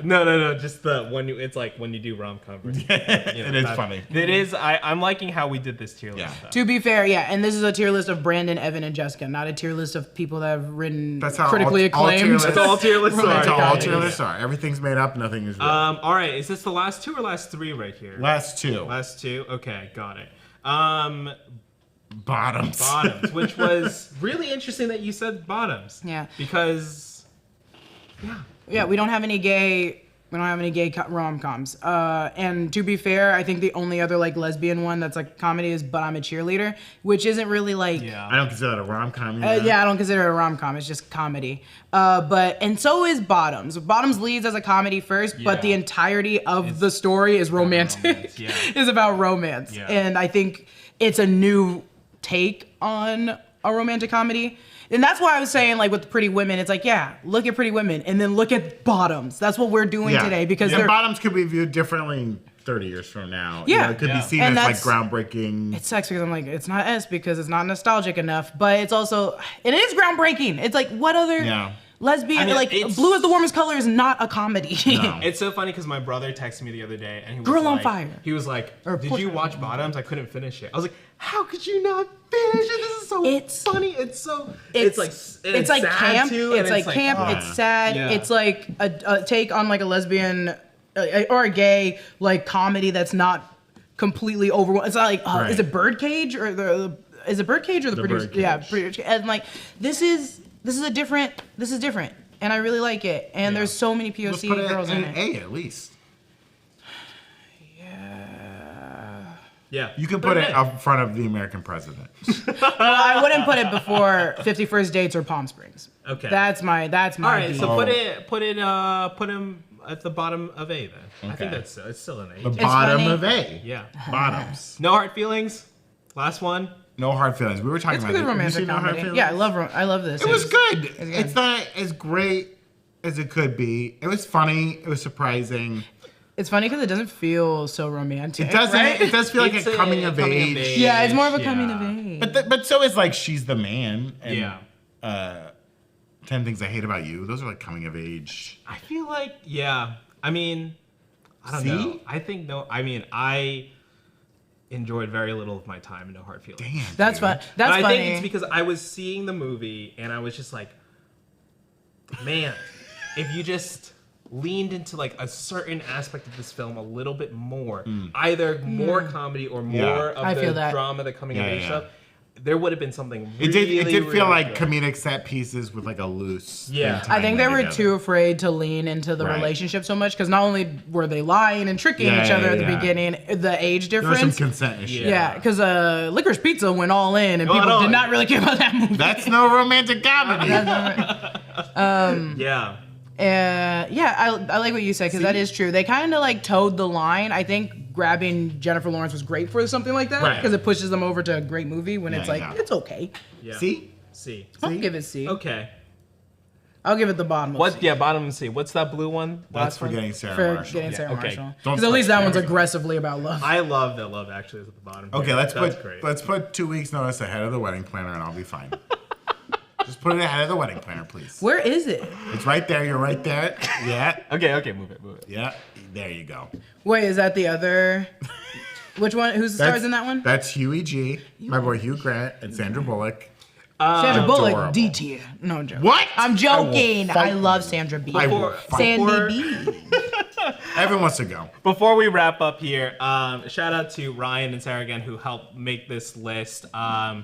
No. Just it's like when you do rom-com. It is funny. It is. I'm liking how we did this tier list. Yeah. though. To be fair, yeah, and this is a tier list of Brandon, Evan, and Jessica, not a tier list of people that have written That's how critically all tier acclaimed. lists- That's all tier lists are. That's how Got all it. tier lists are. Everything's made up. Nothing is real. All right. Is this the last two or last three right here? Last two. Last two. Okay, got it. Bottoms. Bottoms, which was really interesting that you said bottoms. Yeah. Because. Yeah, we don't have any gay rom-coms. And to be fair, I think the only other like lesbian one that's like comedy is But I'm a Cheerleader, which isn't really like Yeah. I don't consider that a rom-com. yeah, I don't consider it a rom-com. It's just comedy. And so is Bottoms. Bottoms leads as a comedy first, but Yeah. the entirety of the story is romantic. romance, yeah. Is about romance. Yeah. And I think it's a new take on a romantic comedy. And that's why I was saying, like, with Pretty Women, it's like, yeah, look at Pretty Women, and then look at Bottoms. That's what we're doing today, because yeah, they're... bottoms could be viewed differently 30 years from now. Yeah. It could Yeah. be seen And as like that's- groundbreaking. It sucks because I'm like, it's not S because it's not nostalgic enough, but it's also, it is groundbreaking. It's like, what other lesbian, I mean, like, it's- Blue is the Warmest Color is not a comedy. No. It's so funny because my brother texted me the other day and he was Girl on like, Fire. He was like, Or "Did Portrait you of a watch Lady. Bottoms? I couldn't finish it." I was like, "How could you not finish it? This is so It's- funny. It's so. It's like it's like sad camp. too, It's and like camp. oh. It's sad. Yeah. It's like a take on like a lesbian or a gay like comedy that's not completely overwhelming. It's not like Right. is it Birdcage or is it Birdcage or the producer? Birdcage. Yeah, producer. And like this is different, and I really like it. And Yeah. there's so many Let's POC put it girls an in it. A at least. Yeah, You can put it up front of the American president. I wouldn't put it before 51st Dates or Palm Springs. Okay. That's my All right, beat. so put him at the bottom of A then. I Okay. think that's it's still an A. The bottom funny. of A. Yeah. Bottoms. No hard feelings. Last one. No hard feelings. We were talking It's a about good it. Have you romantic seen No Hard comedy. Feelings? Yeah, I love this. It was good. good. It's not as great as it could be. It was funny. It was surprising. It's funny because it doesn't feel so romantic. It doesn't. right? It does feel like It's a coming of age. Yeah, it's more of a Yeah. coming of age. But so is like She's the Man. And, Yeah. 10 Things I Hate About You. Those are like coming of age. I feel like, yeah. I mean, I don't See? know. I think I enjoyed very little of my time in No Hard Feelings. Damn. That's dude. fun. But That's I funny. think it's because I was seeing the movie and I was just like, man, if you just leaned into like a certain aspect of this film a little bit more, either more comedy or more Yeah. of I the feel that. drama, the coming of Yeah, age yeah. stuff, there would have been something It really, did feel really like good. comedic set pieces with like a loose. Yeah. thing I think they tying were together. too afraid to lean into the Right. relationship so much because not only were they lying and tricking Yeah, each other at the yeah. beginning, the age There was some difference. consent and shit. Yeah, because Licorice Pizza went all in and Going people on. did not really care about that movie. That's no romantic comedy. Yeah. Yeah, I like what you said because that is true. They kind of like towed the line. I think grabbing Jennifer Lawrence was great for something like that Right. because it pushes them over to a great movie when it's Yeah, like, yeah. it's okay. Yeah. See? C. I'll give it C. Okay. I'll give it the bottom of What? C. Yeah, bottom C. What's that blue one? That's Last one? forgetting Sarah For Marshall. getting Yeah, Sarah okay. Marshall. Don't Because at least that touch one's Sarah. aggressively about love. I love that love actually is at the bottom. Okay, here. let's That's great. put 2 weeks notice ahead of the wedding planner and I'll be fine. Just put it ahead of the wedding planner, please. Where is it? It's right there. You're right there. Yeah. Okay, move it. Yeah. There you go. Wait, is that the other? Which one? Who stars in that one? That's Huey G, my boy Hugh Grant, and Sandra Bullock. Sandra Bullock, adorable. D tier. No, I'm joking. What? I'm joking. I will fight I love you. Sandra B. I will Before- fight. Sandy B. Everyone wants to go. Before we wrap up here, shout out to Ryan and Sarah again who helped make this list.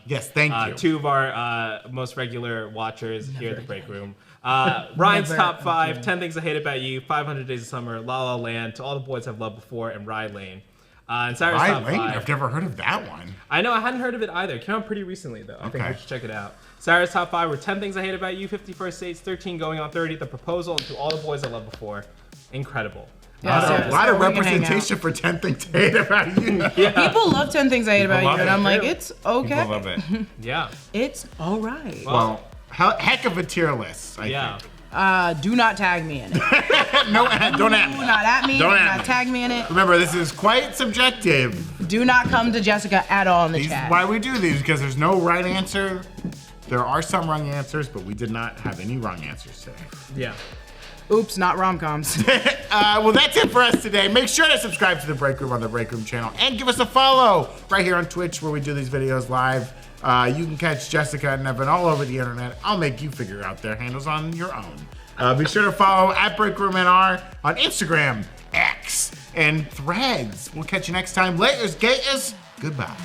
Yes, thank you. 2 of our most regular watchers here at the Break Room. Ryan's top 5, 10 Things I Hate About You, 500 Days of Summer, La La Land, To All the Boys I've Loved Before, and Rye Lane. And Sarah's Rye top Lane? 5. I've never heard of that one. I know, I hadn't heard of it either. It came out pretty recently, though. I think Okay. we should check it out. Sarah's top 5 were 10 Things I Hate About You, 50 First Dates, 13 Going on 30, The Proposal, and To All the Boys I Loved Before. Incredible. Yeah, A lot of we can hang out. representation for 10 Things I Hate About You. People love 10 Things I Hate About You, love and it. I'm like, True. it's okay. People love it. Yeah. It's all right. Well, heck of a tier list, I Yeah. think. Do not tag me in it. No, don't at Do me. not at me. Don't Do at not me. tag me in it. Remember, this is quite subjective. Do not come to Jessica at all in the This is chat. why we do these, because there's no right answer. There are some wrong answers, but we did not have any wrong answers today. Yeah. Oops, not rom-coms. Well, that's it for us today. Make sure to subscribe to the Break Room on the Break Room channel and give us a follow right here on Twitch where we do these videos live. You can catch Jessica and Evan all over the internet. I'll make you figure out their handles on your own. Be sure to follow at BreakroomNR on Instagram, X, and Threads. We'll catch you next time. Laters, gators. Goodbye.